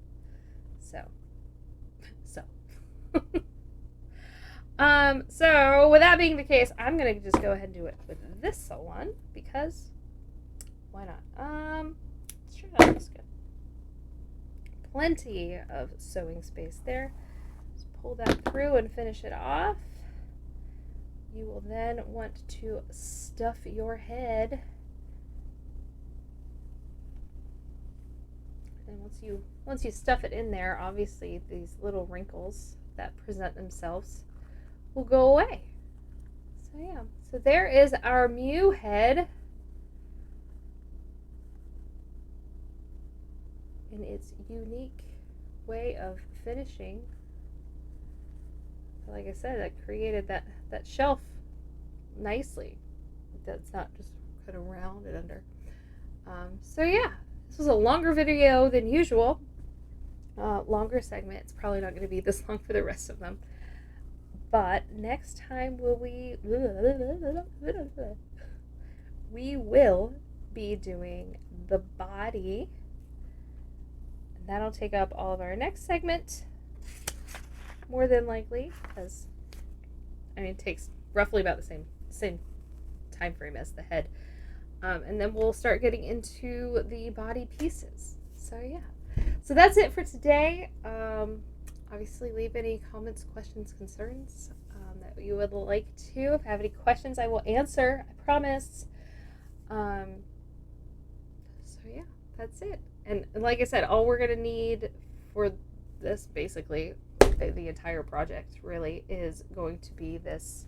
So so with that being the case, I'm going to just go ahead and do it with this one because why not? Oh, that's good. Plenty of sewing space there. Just pull that through and finish it off. You will then want to stuff your head. And once you stuff it in there, obviously these little wrinkles that present themselves will go away. So yeah, so there is our Mew head in its unique way of finishing. Like I said, that created that shelf nicely. That's not just kind of rounded under. So yeah, this was a longer video than usual. Longer segment. It's probably not going to be this long for the rest of them. But next time we will be doing the body. And that'll take up all of our next segment, more than likely, because it takes roughly about the same time frame as the head. And then we'll start getting into the body pieces. So yeah. So that's it for today. Obviously, leave any comments, questions, concerns that you would like to. If you have any questions, I will answer. I promise. So yeah, that's it. And like I said, all we're going to need for this, basically, the entire project really is going to be this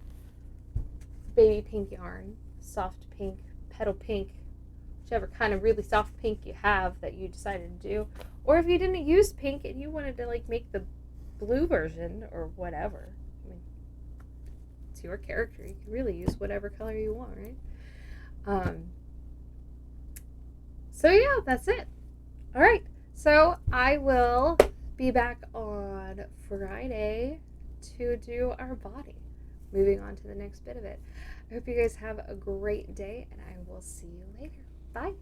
baby pink yarn, soft pink, petal pink, whichever kind of really soft pink you have that you decided to do. Or if you didn't use pink and you wanted to like make the blue version or whatever. I mean, it's your character. You can really use whatever color you want, right? So yeah, that's it. All right. So I will be back on Friday to do our body. Moving on to the next bit of it. I hope you guys have a great day, and I will see you later. Bye.